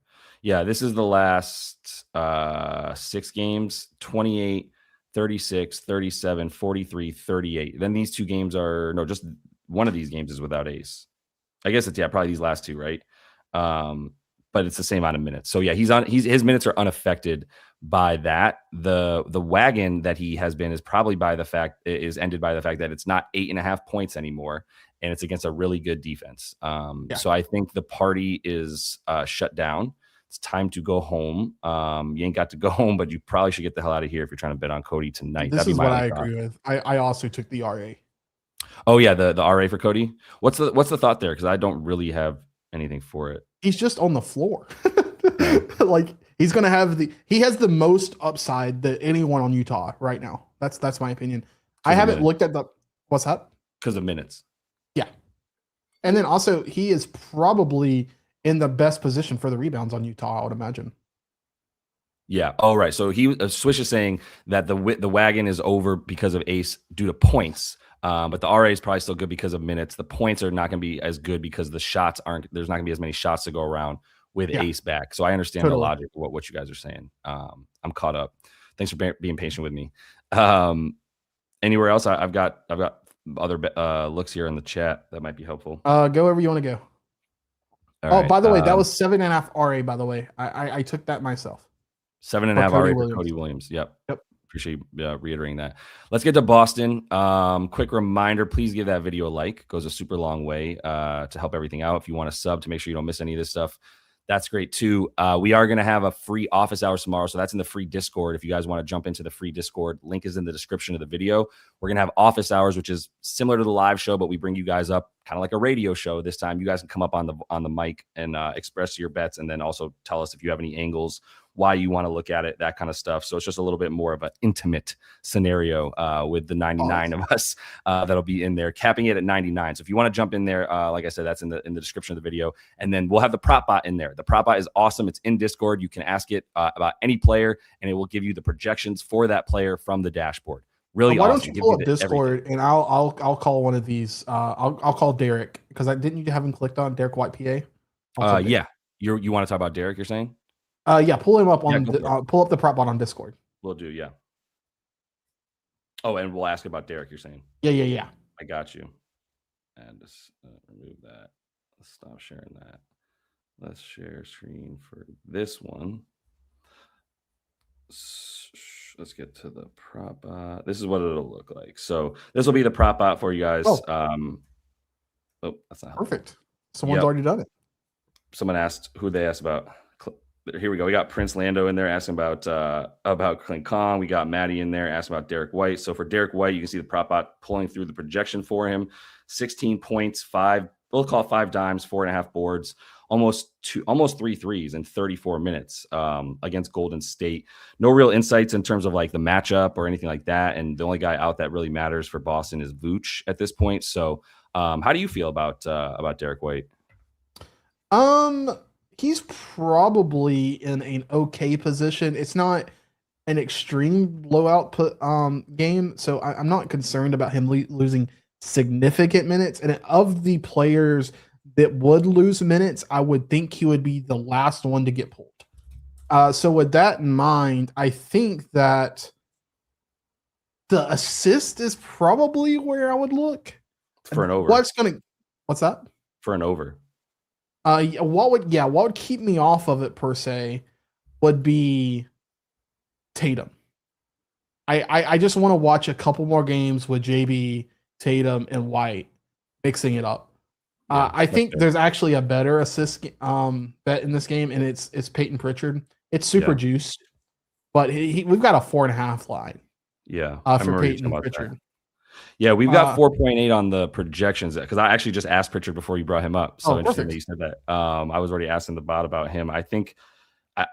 Yeah, this is the last 6 games, 28, 36, 37, 43, 38. Then these 2 games just one of these games is without Ace. I guess it's probably these last 2, right? But it's the same amount of minutes. So yeah, his minutes are unaffected by that. The wagon that he has been is probably ended by the fact that it's not 8.5 points anymore, and it's against a really good defense. So I think the party is shut down. It's time to go home. You ain't got to go home, but you probably should get the hell out of here if you're trying to bet on Cody tonight. This is what I agree with. I also took the RA. Oh yeah, the RA for Cody. What's the thought there? Because I don't really have anything for it. He's just on the floor. Like he has the most upside that anyone on Utah right now. That's my opinion. I haven't looked at what's that? Because of minutes. Yeah. And then also he is probably in the best position for the rebounds on Utah, I would imagine. Yeah. Oh, right. So Swish is saying that the wagon is over because of Ace due to points. But the RA is probably still good because of minutes. The points are not going to be as good because the shots there's not going to be as many shots to go around with Ace back. So I understand the logic of what you guys are saying. I'm caught up. Thanks for being patient with me. Anywhere else? I've got other looks here in the chat that might be helpful. Go wherever you want to go. Right. By the way, that was 7.5 RA, by the way. I took that myself. 7.5 RA for Cody Williams. Yep. Appreciate you reiterating that. Let's get to Boston. Quick reminder, please give that video a like. It goes a super long way to help everything out. If you want to sub to make sure you don't miss any of this stuff, that's great too. We are going to have a free office hours tomorrow. So that's in the free Discord. If you guys want to jump into the free Discord, link is in the description of the video. We're going to have office hours, which is similar to the live show, but we bring you guys up kind of like a radio show. This time you guys can come up on the mic and express your bets, and then also tell us if you have any angles, why you want to look at it, that kind of stuff. So it's just a little bit more of an intimate scenario with the 99 of us that'll be in there, capping it at 99. So if you want to jump in there, like I said, that's in the description of the video. And then we'll have the prop bot in there. The prop bot is awesome. It's in Discord. You can ask it about any player, and it will give you the projections for that player from the dashboard. Really why awesome. Don't you pull up Discord everything. And I'll call one of these. I'll call Derek, because I didn't you have him clicked on Derek White PA. Yeah, you want to talk about Derek? You're saying? Yeah, pull him up on pull up the prop bot on Discord. We'll do, yeah. Oh, and we'll ask about Derek. You're saying? Yeah. I got you. And just remove that. Let's stop sharing that. Let's share screen for this one. Let's get to the prop bot. This is what it'll look like. So this will be the prop bot for you guys. Oh, that's not perfect. Someone's already done it. Someone asked who they asked about. Here we go. We got Prince Lando in there asking about Clint Kong. We got Matty in there asking about Derek White. So for Derek White, you can see the prop bot pulling through the projection for him. 16 points, we'll call 5 dimes, 4.5 boards. almost 3 threes in 34 minutes against Golden State. No real insights in terms of like the matchup or anything like that. And the only guy out that really matters for Boston is Vooch at this point. So how do you feel about Derek White? He's probably in an okay position. It's not an extreme low output game, so I'm not concerned about him losing significant minutes. And of the players that would lose minutes, I would think he would be the last one to get pulled. So with that in mind, I think that the assist is probably where I would look for an over. What's that? For an over. What would keep me off of it per se would be Tatum. I just want to watch a couple more games with JB, Tatum, and White mixing it up. Yeah, I think there's actually a better assist bet in this game, and it's Peyton Pritchard. It's super juiced, but we've got a 4.5 line. Yeah, for Peyton Pritchard. That. Yeah, we've got 4.8 on the projections because I actually just asked Pritchard before you brought him up. So interesting that you said that. I was already asking the bot about him. I think,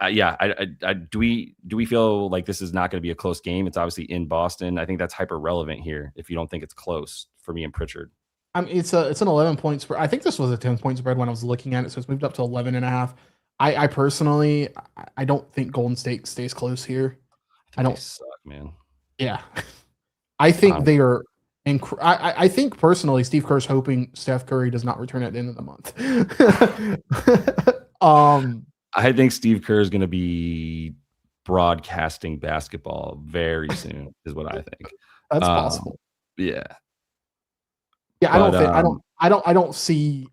do we feel like this is not going to be a close game? It's obviously in Boston. I think that's hyper relevant here. If you don't think it's close for me and Pritchard, I mean, it's an 11-point spread. I think this was a 10-point spread when I was looking at it, so it's moved up to 11.5. I personally, I don't think Golden State stays close here. I don't suck, man. Yeah, I think they are. I think personally, Steve Kerr's hoping Steph Curry does not return at the end of the month. I think Steve Kerr is going to be broadcasting basketball very soon, is what I think. That's possible. Yeah. Yeah, I don't see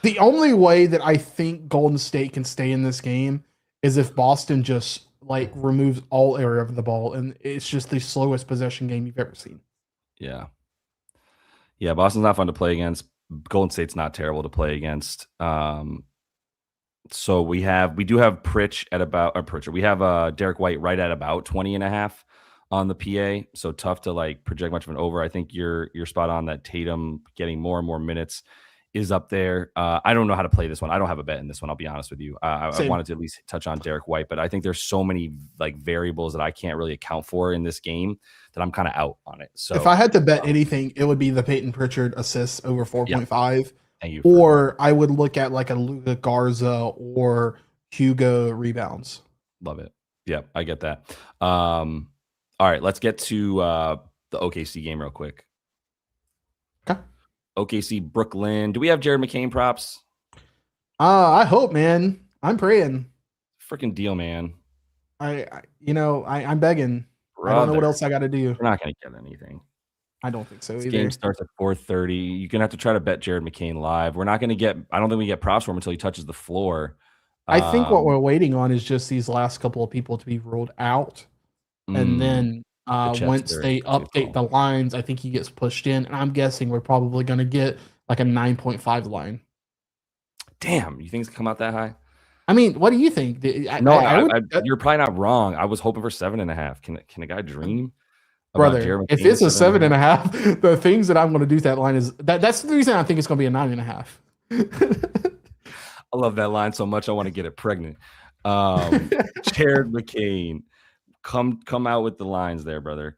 the only way that I think Golden State can stay in this game is if Boston just like removes all area of the ball and it's just the slowest possession game you've ever seen. Yeah. Yeah, Boston's not fun to play against. Golden State's not terrible to play against. So we do have Pritch at about Pritchard. We have Derek White right at about 20.5 on the PA. So tough to like project much of an over. I think you're spot on that Tatum getting more and more minutes is up there. I don't know how to play this one. I don't have a bet in this one. I'll be honest with you. I wanted to at least touch on Derek White, but I think there's so many like variables that I can't really account for in this game that I'm kind of out on it. So if I had to bet anything, it would be the Peyton Pritchard assists over 4.5. Or I would look at like a Luka Garza or Hugo rebounds. Love it. Yeah, I get that. All right, let's get to the OKC game real quick. Okay. OKC Brooklyn. Do we have Jared McCain props? I hope, man. I'm praying. Freaking deal, man. I'm begging. Brother, I don't know what else I got to do. We're not going to get anything. I don't think so this either. Game starts at 4:30. You're gonna have to try to bet Jared McCain live. We're not gonna get. I don't think we get props for him until he touches the floor. I think what we're waiting on is just these last couple of people to be ruled out, and then once they update the lines, I think he gets pushed in. And I'm guessing we're probably gonna get like a 9.5 line. Damn, you think it's gonna come out that high? I mean, what do you think? You're probably not wrong. I was hoping for 7.5. Can a guy dream? Brother, if it's a 7.5, the things that I'm going to do to that line is that's the reason I think it's going to be a 9.5. I love that line so much. I want to get it pregnant. Jared McCain, come out with the lines there, brother.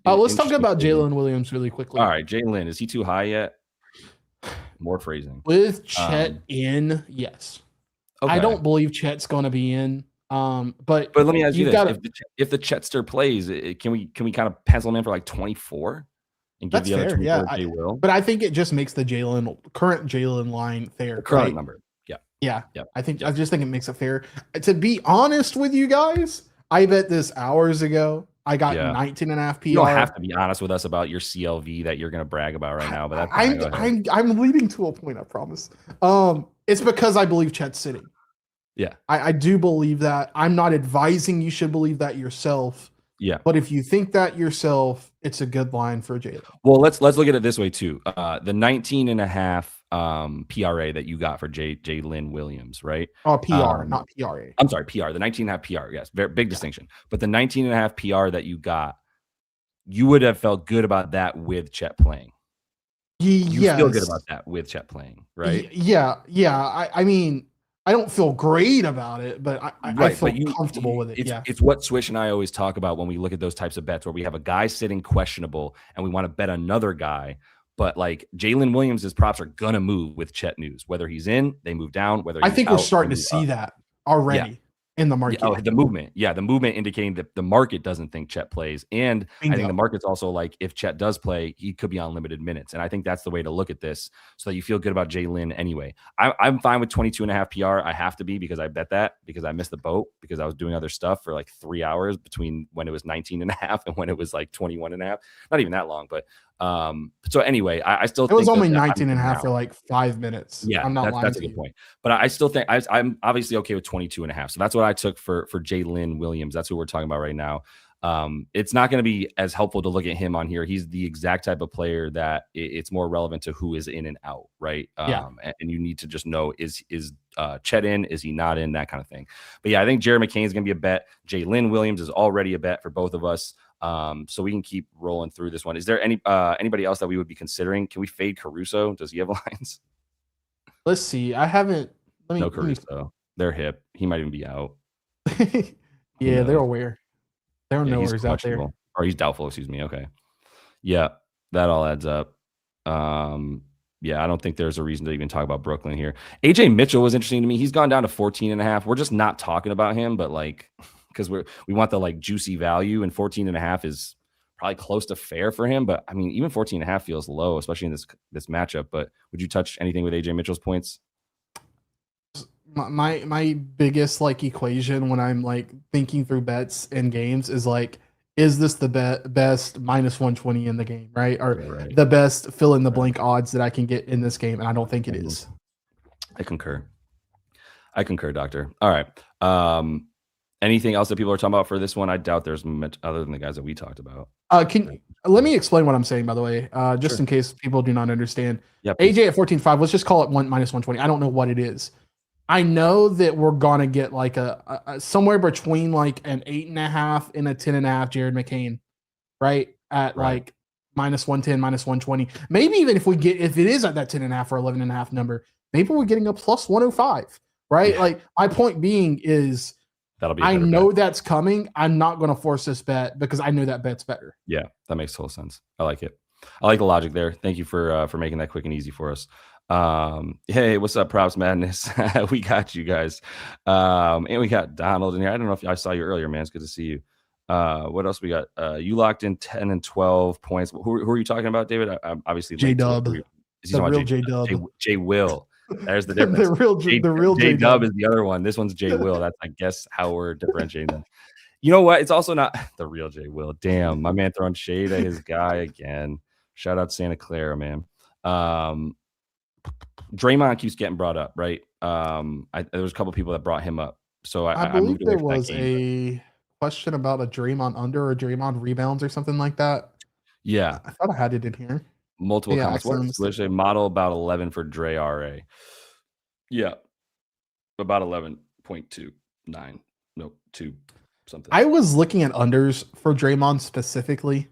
Let's talk about Jalen Williams really quickly. All right, Jalen, is he too high yet? More phrasing. With Chet in, yes. Okay. I don't believe Chet's going to be in. But let me ask you this: if the Chetster plays, can we kind of pencil him in for like 24 and give the other 24 J Will? But I think it just makes the current Jalen line fair. The current number, yeah. I just think it makes it fair. To be honest with you guys, I bet this hours ago. I got 19.5 PR. You don't have to be honest with us about your CLV that you're going to brag about right now, but that's I'm leading to a point. I promise. It's because I believe Chet's sitting. Yeah, I do believe that. I'm not advising you should believe that yourself. Yeah, but if you think that yourself, it's a good line for Jalen. Well, let's look at it this way too. The 19.5 PRA that you got for Jalen Williams, right? Oh, PR, not PRA. I'm sorry, PR. The 19.5 PR. Yes, very big distinction. But the 19.5 PR that you got, you would have felt good about that with Chet playing. You feel good Yes. about that with Chet playing, right? Yeah. I mean, I don't feel great about it, but I Right, feel but comfortable with it. Yeah. it's what Swish and I always talk about when we look at those types of bets where we have a guy sitting questionable and we want to bet another guy. But like Jalen Williams' props are gonna move with Chet News. Whether he's in, they move down. Whether I he's think we're out, they starting to move up. see that Yeah. already in the Yeah, oh, market. the movement. Yeah, the movement indicating that the market doesn't think Chet plays. And I think Bingo. the market's also like, if Chet does play, he could be on limited minutes. And I think that's the way to look at this so that you feel good about Jalen anyway. I'm fine with 22.5 PR. I have to be because I bet that because I missed the boat because I was doing other stuff for like 3 hours between when it was 19.5 and when it was like 21.5. Not even that long, but so anyway, I still It was think only that 19 and a half for like 5 minutes. yeah, I'm not lying that's a to good you. point. But I still think I'm obviously okay with 22.5. So that's what I took for Jalen Williams. That's who we're talking about right now. It's not going to be as helpful to look at him on here. He's the exact type of player that it's more relevant to who is in and out, right? Yeah. And you need to just know is Chet in? Is he not in? That kind of thing. But yeah, I think Jared McCain is going to be a bet. Jalen Williams is already a bet for both of us. So we can keep rolling through this one. Is there anybody else that we would be considering? Can we fade Caruso? Does he have lines? Let's see. I haven't. No Caruso. They're hip. He might even be out. Yeah, they're aware. They don't know where he's out there. Or he's doubtful, excuse me. Okay. Yeah, that all adds up. Yeah, I don't think there's a reason to even talk about Brooklyn here. AJ Mitchell was interesting to me. He's gone down to 14.5. We're just not talking about him, but like because we want the like juicy value, and 14.5 is probably close to fair for him. But I mean, even 14.5 feels low, especially in this matchup. But would you touch anything with AJ Mitchell's points? My biggest like equation when I'm like thinking through bets and games is like, is this the best minus 120 in the game, right? Or the best fill in the blank odds that I can get in this game? And I don't think it is. I concur, Doctor. All right. Anything else that people are talking about for this one? I doubt there's much other than the guys that we talked about. Let me explain what I'm saying, by the way, just in case people do not understand. Yep. AJ at 14.5, let's just call it minus 120. I don't know what it is. I know that we're gonna get like a somewhere between like an 8.5 and a 10.5 Jared McCain, right? At like minus 110, minus 120. Maybe even if it is at that 10.5 or 11.5 number, maybe we're getting a plus 105, right? Yeah. Like my point being is that'll be. I know that's coming. I'm not gonna force this bet because I know that bet's better. Yeah, that makes total sense. I like it. I like the logic there. Thank you for making that quick and easy for us. Hey, what's up, PropsMadness? We got you guys. And we got Donald in here. I don't know if I saw you earlier, man. It's good to see you. What else we got? You locked in 10 and 12 points. Who are you talking about, David? I'm obviously J-Dub. Is he talking about J-Dub? J Will. There's the difference. the real J-Dub is the other one. This one's J Will. That's, I guess, how we're differentiating them. You know what? It's also not the real J Will. Damn, my man throwing shade at his guy again. Shout out Santa Clara, man. Draymond keeps getting brought up, right? There was a couple people that brought him up. So I believe there was a question about a Draymond under or Draymond rebounds or something like that. Yeah. I thought I had it in here. Multiple comments. There's a model about 11 for Dre RA. Yeah. About 11.29. Nope, 2 something. I was looking at unders for Draymond specifically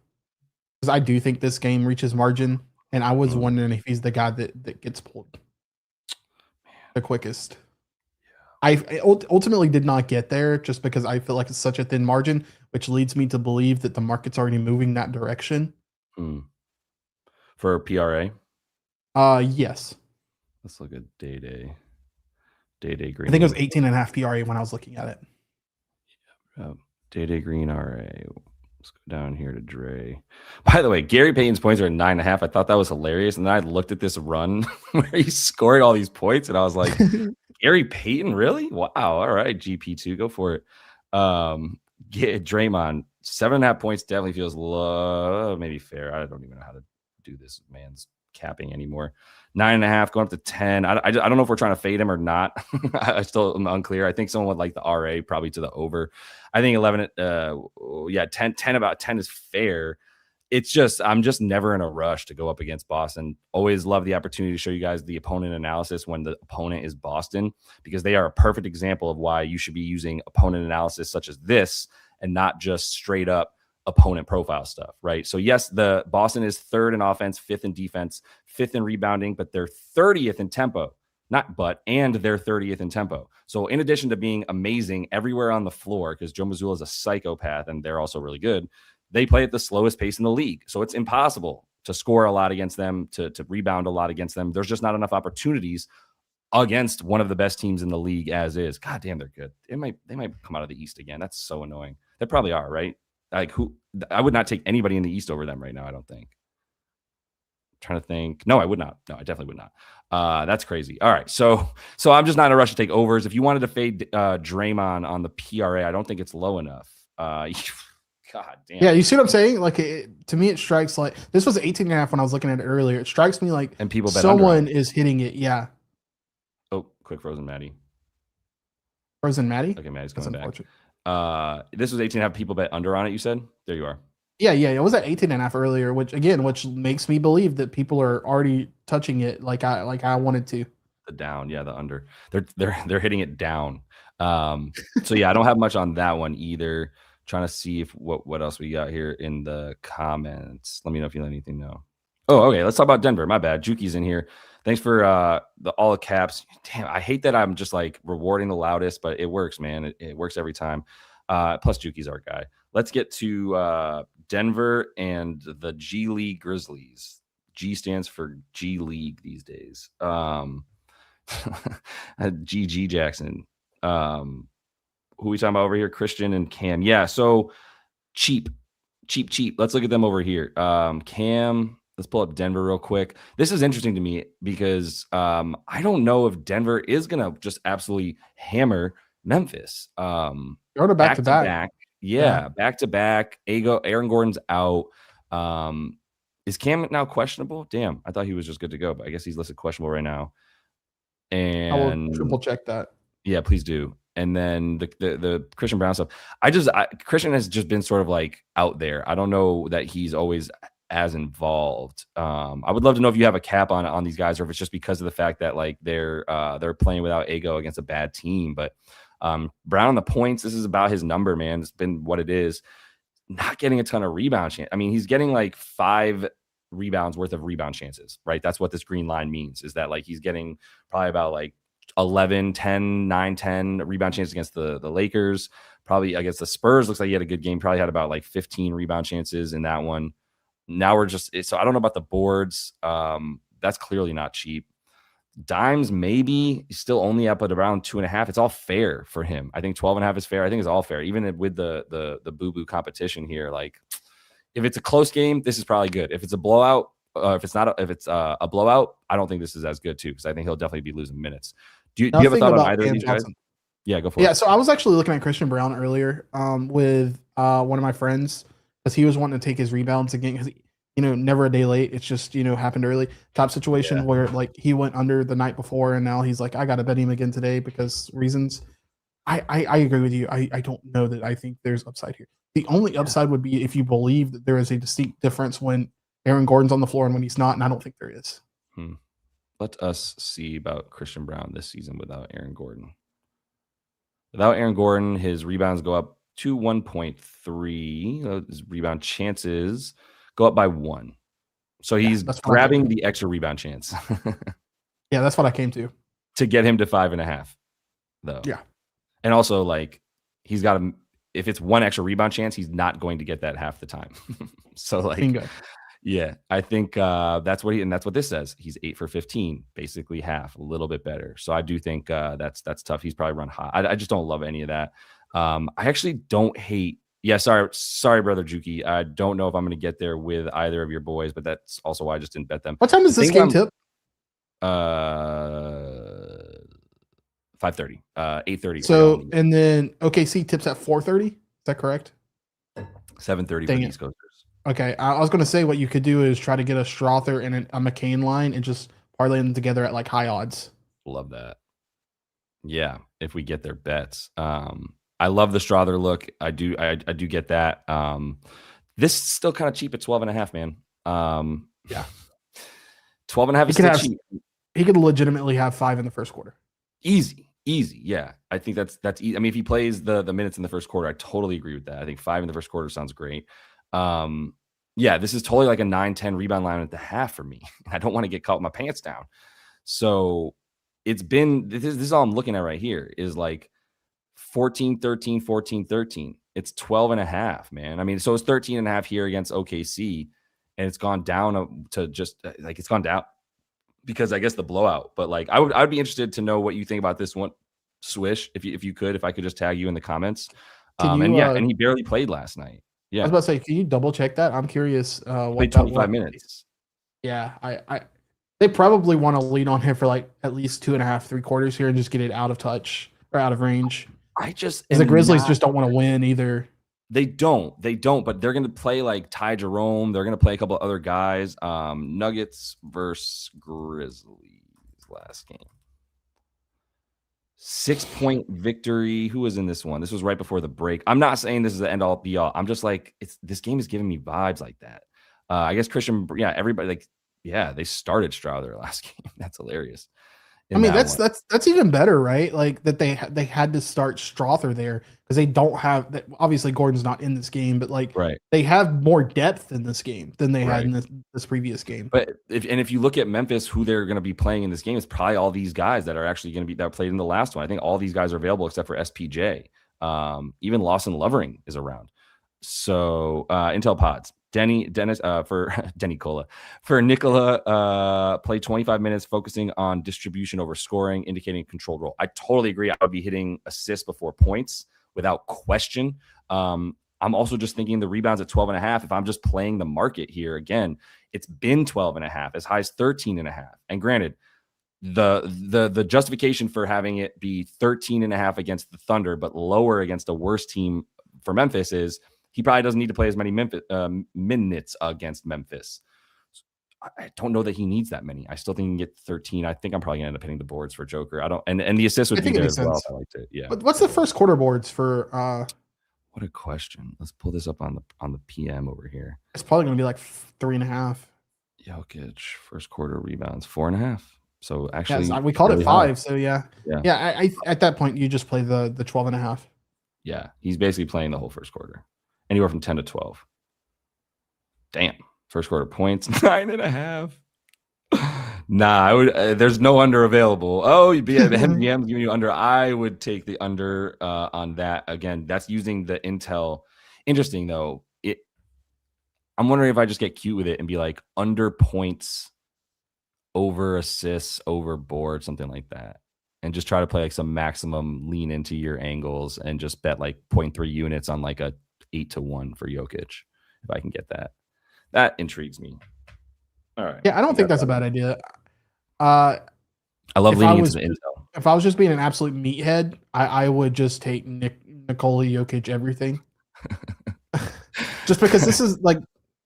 because I do think this game reaches margin. And I was wondering if he's the guy that gets pulled the quickest. I ultimately did not get there just because I feel like it's such a thin margin, which leads me to believe that the market's already moving that direction. For PRA? Yes. Let's look at Day Green. I think it was 18.5 PRA when I was looking at it. Day Green RA. Let's go down here to Dre. By the way, Gary Payton's points are 9.5. I thought that was hilarious. And then I looked at this run where he scored all these points, and I was like, Gary Payton, really? Wow. All right, GP2, go for it. Draymond, 7.5 points definitely feels low. Maybe fair. I don't even know how to do this man's capping anymore. 9.5 going up to 10. I don't know if we're trying to fade him or not. I still am unclear. I think someone would like the RA probably to the over. I think 11. 10 about 10 is fair. It's just I'm just never in a rush to go up against Boston. Always love the opportunity to show you guys the opponent analysis when the opponent is Boston, because they are a perfect example of why you should be using opponent analysis such as this and not just straight up opponent profile stuff, right? So yes, the Boston is 3rd in offense, 5th in defense, 5th in rebounding, but they're 30th in tempo. And they're 30th in tempo. So in addition to being amazing everywhere on the floor, because Joe Mazzulla is a psychopath and they're also really good, they play at the slowest pace in the league. So it's impossible to score a lot against them, to rebound a lot against them. There's just not enough opportunities against one of the best teams in the league as is. God damn, they're good. They might come out of the East again. That's so annoying. They probably are, right? Like I would not take anybody in the East over them right now, I don't think. Trying to think. No, I would not. No, I definitely would not. That's crazy. All right. So I'm just not in a rush to take overs. If you wanted to fade Draymond on the PRA, I don't think it's low enough. God damn. Yeah, you see what I'm saying? Like, to me, it strikes like this was 18.5 when I was looking at it earlier. It strikes me like and people bet someone is hitting it. Yeah. Oh, quick frozen Matty. Frozen Matty? Okay, Matty's coming back. This was 18.5. People bet under on it, you said? There you are. Yeah. It was at 18.5 earlier, which makes me believe that people are already touching it like I wanted to. The down, yeah, the under. They're hitting it down. So yeah, I don't have much on that one either. Trying to see if what else we got here in the comments. Let me know if you let anything know. Oh, okay. Let's talk about Denver. My bad. Juki's in here. Thanks for all the caps. Damn, I hate that I'm just like rewarding the loudest, but it works, man. It works every time. Plus, Juki's our guy. Let's get to Denver and the G League Grizzlies. G stands for G League these days. GG Jackson. Who we talking about over here? Christian and Cam. Yeah, so cheap. Let's look at them over here. Cam, let's pull up Denver real quick. This is interesting to me because I don't know if Denver is going to just absolutely hammer Memphis. Go to back-to-back. Yeah, back-to-back. Aaron Gordon's out. Is Cam now questionable? Damn, I thought he was just good to go, but I guess he's listed questionable right now. And I will triple check that. Yeah, please do. And then the Christian Brown stuff. Christian has just been sort of like out there. I don't know that he's always as involved. I would love to know if you have a cap on these guys, or if it's just because of the fact that like they're playing without Ego against a bad team. But Brown on the points, this is about his number, man. It's been what it is. Not getting a ton of rebound chance. I mean, he's getting like 5 rebounds worth of rebound chances, right? That's what this green line means, is that like he's getting probably about like 11, 10, 9, 10 rebound chances against the Lakers. Probably against the Spurs, looks like he had a good game. Probably had about like 15 rebound chances in that one. Now we're just, so I don't know about the boards. That's clearly not cheap. Dimes, maybe. He's still only up at around 2.5. It's all fair for him. I think 12.5 is fair. I think it's all fair, even with the boo-boo competition here. Like, if it's a close game, this is probably good. If it's a blowout, if it's a blowout, I don't think this is as good too, because I think he'll definitely be losing minutes. Do you have a thought on either of these guys? Yeah, go for it. Yeah, so I was actually looking at Christian Brown earlier with one of my friends, because he was wanting to take his rebounds again, because never a day late. It's just happened early type situation where like he went under the night before, and now he's like, I got to bet him again today because reasons. I agree with you. I don't know that I think there's upside here. The only upside would be if you believe that there is a distinct difference when Aaron Gordon's on the floor and when he's not, and I don't think there is. Let us see about Christian Brown this season without Aaron Gordon. Without Aaron Gordon, his rebounds go up to 1.3. His rebound chances go up by 1. So he's grabbing the extra rebound chance. Yeah, that's what I came to get him to 5.5, though. Yeah. And also, like, he's got to, if it's 1 extra rebound chance, he's not going to get that half the time. So, like, bingo. Yeah, I think that's what this says. He's 8 for 15, basically half, a little bit better. So I do think that's tough. He's probably run hot. I just don't love any of that. I actually don't hate. Yeah, sorry, brother Juki. I don't know if I'm going to get there with either of your boys, but that's also why I just didn't bet them. What time is this game tip? 5:30, 8:30. So, and then OKC tips at 4:30. Is that correct? 7:30 for the East Coasters. Okay, I was going to say what you could do is try to get a Strother and a McCain line and just parlay them together at like high odds. Love that. Yeah, if we get their bets. I love the Strother look. I do get that. This is still kind of cheap at 12.5, man. Yeah. 12.5 is still cheap. He could legitimately have 5 in the first quarter. Easy. Yeah, I think that's easy. I mean, if he plays the minutes in the first quarter, I totally agree with that. I think 5 in the first quarter sounds great. Yeah, this is totally like a 9-10 rebound line at the half for me. I don't want to get caught with my pants down. So it's been, this is all I'm looking at right here is like 14-13, 14-13. It's 12.5, man. I mean, so it's 13.5 here against OKC, and it's gone down to just like, it's gone down because I guess the blowout. But like, I would be interested to know what you think about this one, Swish, if I could just tag you in the comments. And he barely played last night. Yeah, I was about to say, can you double check that? I'm curious. What played 25 minutes. Yeah, they probably want to lean on him for like at least 2.5, 3 quarters here and just get it out of touch or out of range. Because the Grizzlies just don't want to win either. They don't, but they're going to play like Ty Jerome. They're going to play a couple of other guys. Nuggets versus Grizzlies last game. 6-point victory. Who was in this one? This was right before the break. I'm not saying this is the end all be all. I'm just like, this game is giving me vibes like that. I guess Christian, everybody like, they started Strouder last game. That's hilarious. I mean, that's even better, right? Like that they had to start Strother there because they don't have that. Obviously, Gordon's not in this game, but like they have more depth in this game than they had in this previous game. But if you look at Memphis, who they're going to be playing in this game, it's probably all these guys that are actually going to be that played in the last one. I think all these guys are available except for SPJ. Even Lawson Lovering is around. So Intel Pods. For Denny Cola. For Nicola, played 25 minutes focusing on distribution over scoring, indicating a controlled role. I totally agree. I would be hitting assists before points without question. I'm also just thinking the rebounds at 12.5. If I'm just playing the market here, again, it's been 12.5, as high as 13.5. And granted, the justification for having it be 13.5 against the Thunder, but lower against a worse team for Memphis is he probably doesn't need to play as many minutes against Memphis. I don't know that he needs that many. I still think he can get 13. I think I'm probably gonna end up hitting the boards for Joker. And the assist would be there as well. I liked it. Yeah. But what's the first quarter boards for? What a question. Let's pull this up on the PM over here. It's probably gonna be like 3.5. Jokic first quarter rebounds 4.5. So actually, we called it 5. So yeah. I at that point you just play the 12.5. Yeah, he's basically playing the whole first quarter. Anywhere from 10 to 12. Damn. First quarter points, 9.5. Nah, I would. There's no under available. Oh, you'd be at MGM giving you under. I would take the under on that. Again, that's using the Intel. Interesting though. I'm wondering if I just get cute with it and be like under points, over assists, over board, something like that. And just try to play like some maximum lean into your angles and just bet like 0.3 units on like a 8-1 for Jokic. If I can get that intrigues me. All right. Yeah, I don't think that's a bad idea. I love leaning into the Intel. If I was just being an absolute meathead, I would just take Nikola Jokic everything. Just because this is like,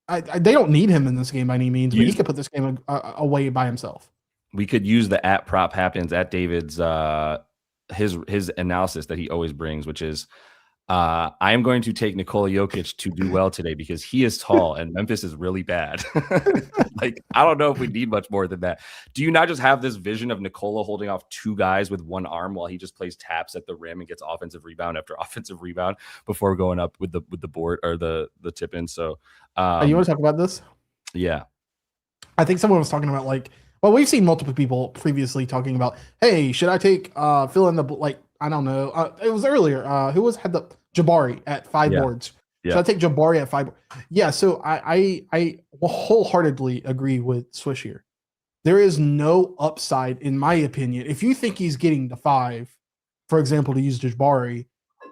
they don't need him in this game by any means, but he could put this game away by himself. We could use the @prop happens at David's his analysis that he always brings, which is I am going to take Nikola Jokic to do well today because he is tall and Memphis is really bad. Like, I don't know if we need much more than that. Do you not just have this vision of Nikola holding off 2 guys with one arm while he just plays taps at the rim and gets offensive rebound after offensive rebound before going up with the board or the tip in? So you want to talk about this? Yeah. I think someone was talking about like, well, we've seen multiple people previously talking about, hey, should I take fill in the like, I don't know. It was earlier. Who had the Jabari at 5 boards? Yeah. Should I take Jabari at 5? Yeah. So I wholeheartedly agree with Swish here. There is no upside, in my opinion. If you think he's getting to 5, for example, to use Jabari,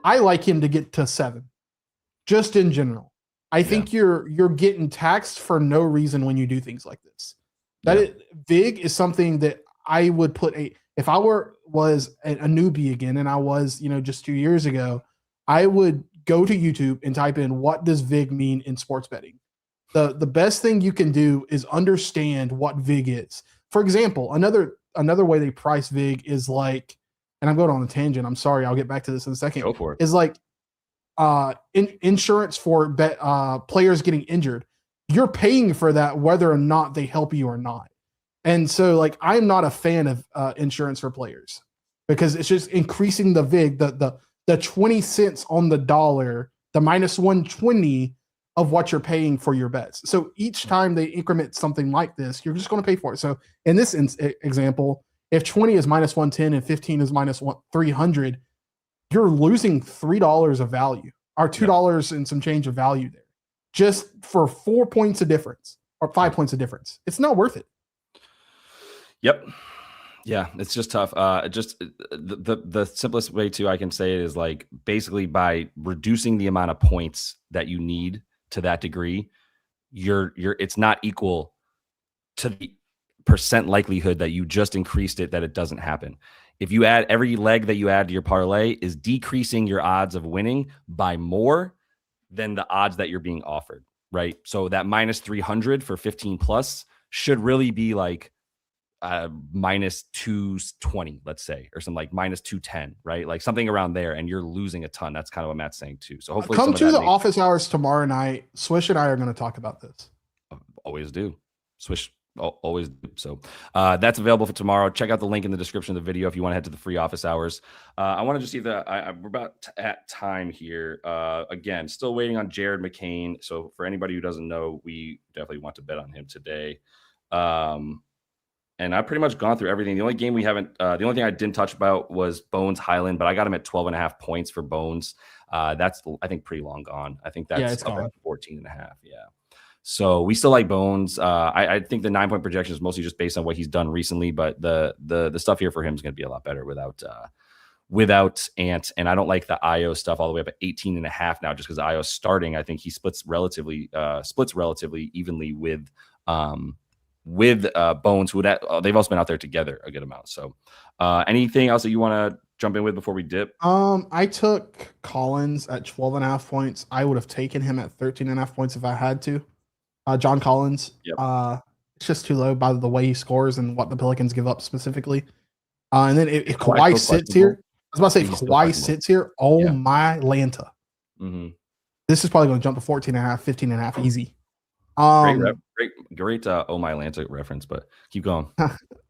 I like him to get to 7. Just in general, I think you're getting taxed for no reason when you do things like this. Vig is something that I would put if I was a newbie again, and I was, just 2 years ago, I would go to YouTube and type in, what does Vig mean in sports betting? The best thing you can do is understand what Vig is. For example, another way they price Vig is like, and I'm going on a tangent, I'm sorry, I'll get back to this in a second. Go for it. Is like insurance for players getting injured. You're paying for that whether or not they help you or not. And so, like, I'm not a fan of insurance for players because it's just increasing the VIG, the 20 cents on the dollar, the minus 120 of what you're paying for your bets. So each time they increment something like this, you're just going to pay for it. So in this example, if 20 is minus 110 and 15 is minus 300, you're losing $3 of value or $2 and some change of value there just for 4 points of difference or 5 points of difference. It's not worth it. Yep. Yeah, it's just tough. Just the simplest way to I can say it is like basically by reducing the amount of points that you need to that degree, it's not equal to the percent likelihood that you just increased it that it doesn't happen. If you add every leg that you add to your parlay is decreasing your odds of winning by more than the odds that you're being offered, right? So that minus 300 for 15 plus should really be like minus 220, let's say, or something like minus 210, right? Like something around there, and you're losing a ton. That's kind of what Matt's saying too. So hopefully come to the office hours tomorrow night. Swish and I are going to talk about this. Always do. Swish always do. So that's available for tomorrow. Check out the link in the description of the video if you want to head to the free office hours. I want to just see that we're about at time here. Again, still waiting on Jared McCain. So for anybody who doesn't know, we definitely want to bet on him today. And I've pretty much gone through everything. The only game we haven't, the only thing I didn't touch about was Bones Highland, but I got him at 12.5 points for Bones. That's, I think, pretty long gone. I think that's about 14.5. Yeah. So we still like Bones. I think the 9-point projection is mostly just based on what he's done recently, but the stuff here for him is going to be a lot better without Ant. And I don't like the IO stuff all the way up at 18.5 now, just because IO's starting. I think he splits relatively evenly with Bones, who they've also been out there together a good amount. So anything else that you want to jump in with before we dip? I took Collins at 12.5 points. I would have taken him at 13.5 points if I had to. John Collins. Yep. It's just too low by the way he scores and what the Pelicans give up specifically. And then if Kawhi sits here, I was about to say, if Kawhi sits here, my Lanta. Mm-hmm. This is probably going to jump to 14.5, 15.5 easy. Great Oh My Atlanta reference, but keep going.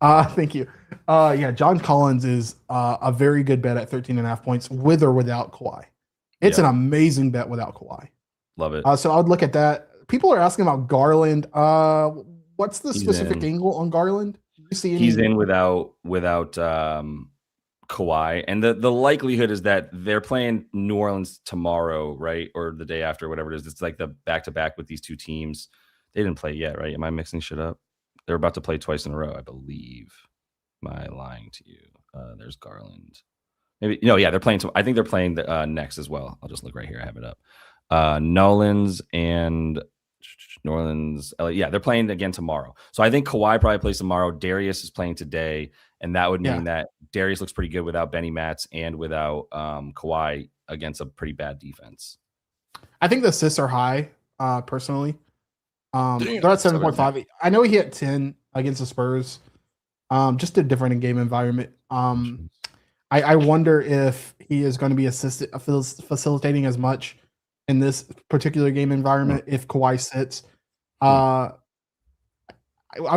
Thank you. John Collins is a very good bet at 13.5 points with or without Kawhi. It's an amazing bet without Kawhi. Love it. So I would look at that. People are asking about Garland. What's the specific angle on Garland? Do you see he's in without Kawhi, and the likelihood is that they're playing New Orleans tomorrow, right, or the day after, whatever it is. It's like the back-to-back with these two teams. They didn't play yet, right? Am I mixing shit up? They're about to play twice in a row, I believe. Am I lying to you? There's Garland. Maybe they're playing. I think they're playing next as well. I'll just look right here. I have it up. Nolans and New Orleans. They're playing again tomorrow. So I think Kawhi probably plays tomorrow. Darius is playing today. And that would mean that Darius looks pretty good without Benny Matz and without Kawhi against a pretty bad defense. I think the assists are high, personally. They're at 7.5. I know he hit 10 against the Spurs. Just a different game environment. I wonder if he is going to be facilitating as much in this particular game environment if Kawhi sits. I'd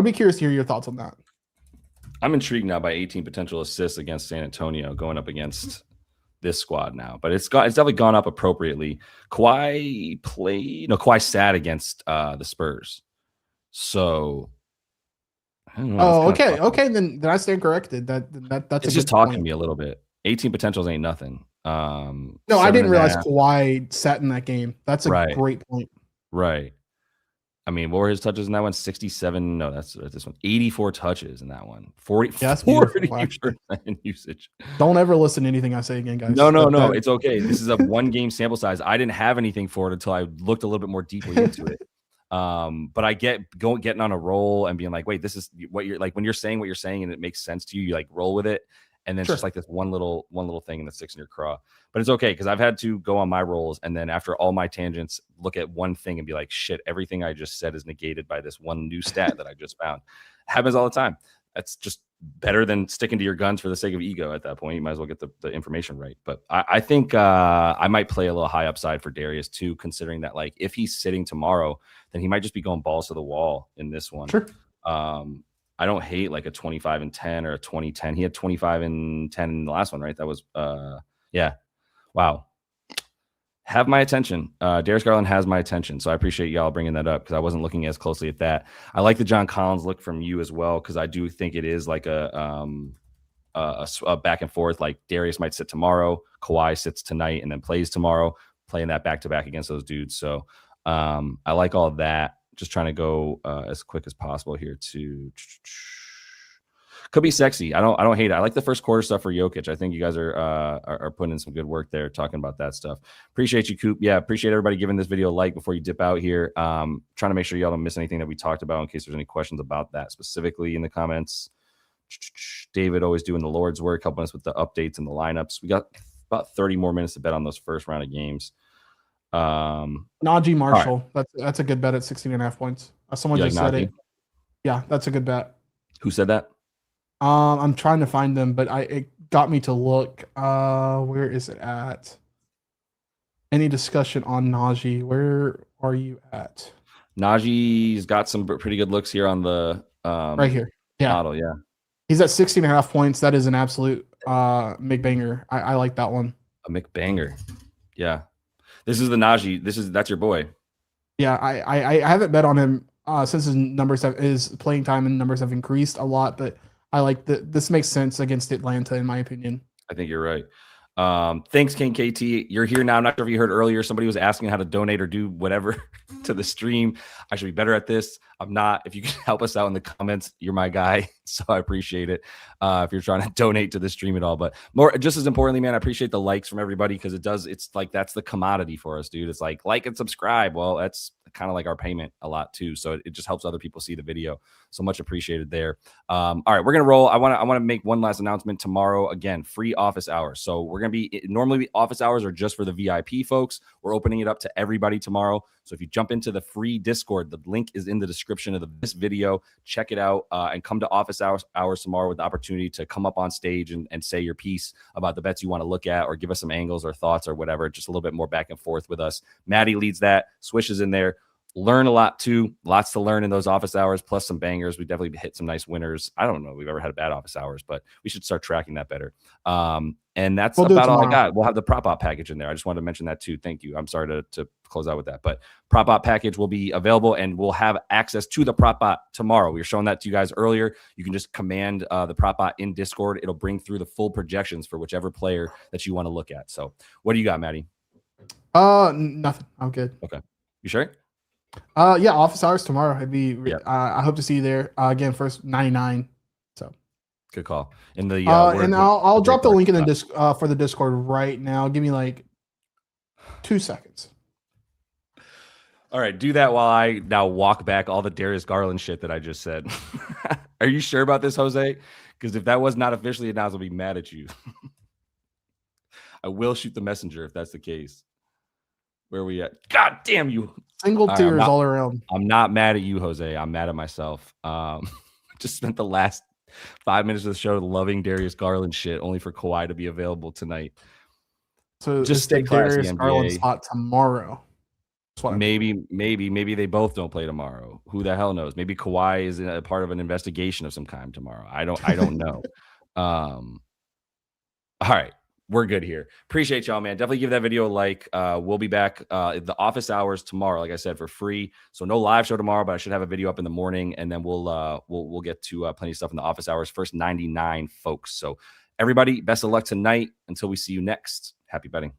be curious to hear your thoughts on that. I'm intrigued now by 18 potential assists against San Antonio going up against this squad now, but it's definitely gone up appropriately. Kawhi sat against the Spurs, so I don't know. Okay. Then I stand corrected. That's it's just talking to me a little bit. 18 potentials ain't nothing. No, I didn't realize Kawhi sat in that game. That's a great point. Right. I mean, what were his touches in that one? 67. No, that's this one. 84 touches in that one. 40% usage. Don't ever listen to anything I say again, guys. No. It's okay. This is a 1-game sample size. I didn't have anything for it until I looked a little bit more deeply into it. But I getting on a roll and being like, wait, this is what you're like when you're saying what you're saying and it makes sense to you. You like roll with it. And then it's just like this one little thing that sticks in your craw. But it's okay because I've had to go on my rolls and then after all my tangents, look at one thing and be like, shit, everything I just said is negated by this one new stat that I just found. Happens all the time. That's just better than sticking to your guns for the sake of ego at that point. You might as well get the information right. But I think I might play a little high upside for Darius too, considering that like if he's sitting tomorrow, then he might just be going balls to the wall in this one. Sure. I don't hate like a 25-10 or a 20-10. He had 25-10 in the last one, right? That was, Wow. have my attention. Darius Garland has my attention, so I appreciate y'all bringing that up because I wasn't looking as closely at that. I like the John Collins look from you as well because I do think it is like a back and forth. Like Darius might sit tomorrow, Kawhi sits tonight, and then plays tomorrow, playing that back to back against those dudes. So I like all of that. Just trying to go as quick as possible here to. Could be sexy. I don't hate it. I like the first quarter stuff for Jokic. I think you guys are putting in some good work there, talking about that stuff. Appreciate you, Coop. Yeah, appreciate everybody giving this video a like before you dip out here. Trying to make sure y'all don't miss anything that we talked about in case there's any questions about that specifically in the comments. David always doing the Lord's work, helping us with the updates and the lineups. We got about 30 more minutes to bet on those first round of games. Najee Marshall. Right. That's a good bet at 16.5 points. Someone just said it. Yeah, that's a good bet. Who said that? I'm trying to find them, but it got me to look. Where is it at? Any discussion on Najee? Where are you at? Najee's got some pretty good looks here on the right here. Yeah. Model, yeah. He's at 16.5 points. That is an absolute McBanger. I like that one. A McBanger. Yeah. This is the Najee. That's your boy. Yeah, I haven't bet on him since his playing time and numbers have increased a lot, but I like this makes sense against Atlanta, in my opinion. I think you're right. Thanks, King KT. You're here now. I'm not sure if you heard earlier. Somebody was asking how to donate or do whatever to the stream. I should be better at this. I'm not. If you can help us out in the comments, you're my guy. So I appreciate it. If you're trying to donate to the stream at all, but just as importantly, man, I appreciate the likes from everybody because it's like that's the commodity for us, dude. It's like and subscribe. Well, that's kind of like our payment a lot too. So it just helps other people see the video. So much appreciated there. All right, we're gonna roll. I want to make one last announcement tomorrow. Again, free office hours. So we're gonna be normally office hours are just for the VIP folks. We're opening it up to everybody tomorrow. So if you jump into the free Discord, the link is in the description of this video. Check it out and come to office hours tomorrow with the opportunity to come up on stage and say your piece about the bets you want to look at or give us some angles or thoughts or whatever. Just a little bit more back and forth with us. Matty leads that. Swish is in there. Learn a lot too. Lots to learn in those office hours, plus some bangers. We definitely hit some nice winners. I don't know if we've ever had bad office hours, but we should start tracking that better. And that's about all I got. We'll have the prop op package in there. I just wanted to mention that too. Thank you. I'm sorry to close out with that, but prop op package will be available and we'll have access to the prop bot tomorrow. We were showing that to you guys earlier. You can just command the prop bot in Discord. It'll bring through the full projections for whichever player that you want to look at. So what do you got, Matty? Nothing. I'm good. Okay. You sure? Yeah, office hours tomorrow. I hope to see you there. Again, first 99. So good call. In the and I'll drop the link in the for the Discord right now. Give me like 2 seconds. All right, do that while I now walk back all the Darius Garland shit that I just said. Are you sure about this, Jose? Because if that was not officially announced, I'll be mad at you. I will shoot the messenger if that's the case. Where are we at? God damn you. Single tears all around. I'm not mad at you, Jose. I'm mad at myself. Just spent the last 5 minutes of the show loving Darius Garland shit, only for Kawhi to be available tonight. So just stay classy, Darius Garland spot tomorrow. Maybe they both don't play tomorrow. Who the hell knows? Maybe Kawhi is a part of an investigation of some kind tomorrow. I don't know. All right. We're good here. Appreciate y'all, man. Definitely give that video a like. We'll be back the office hours tomorrow, like I said, for free. So no live show tomorrow, but I should have a video up in the morning, and then we'll get to plenty of stuff in the office hours. First 99 folks. So everybody, best of luck tonight. Until we see you next. Happy betting.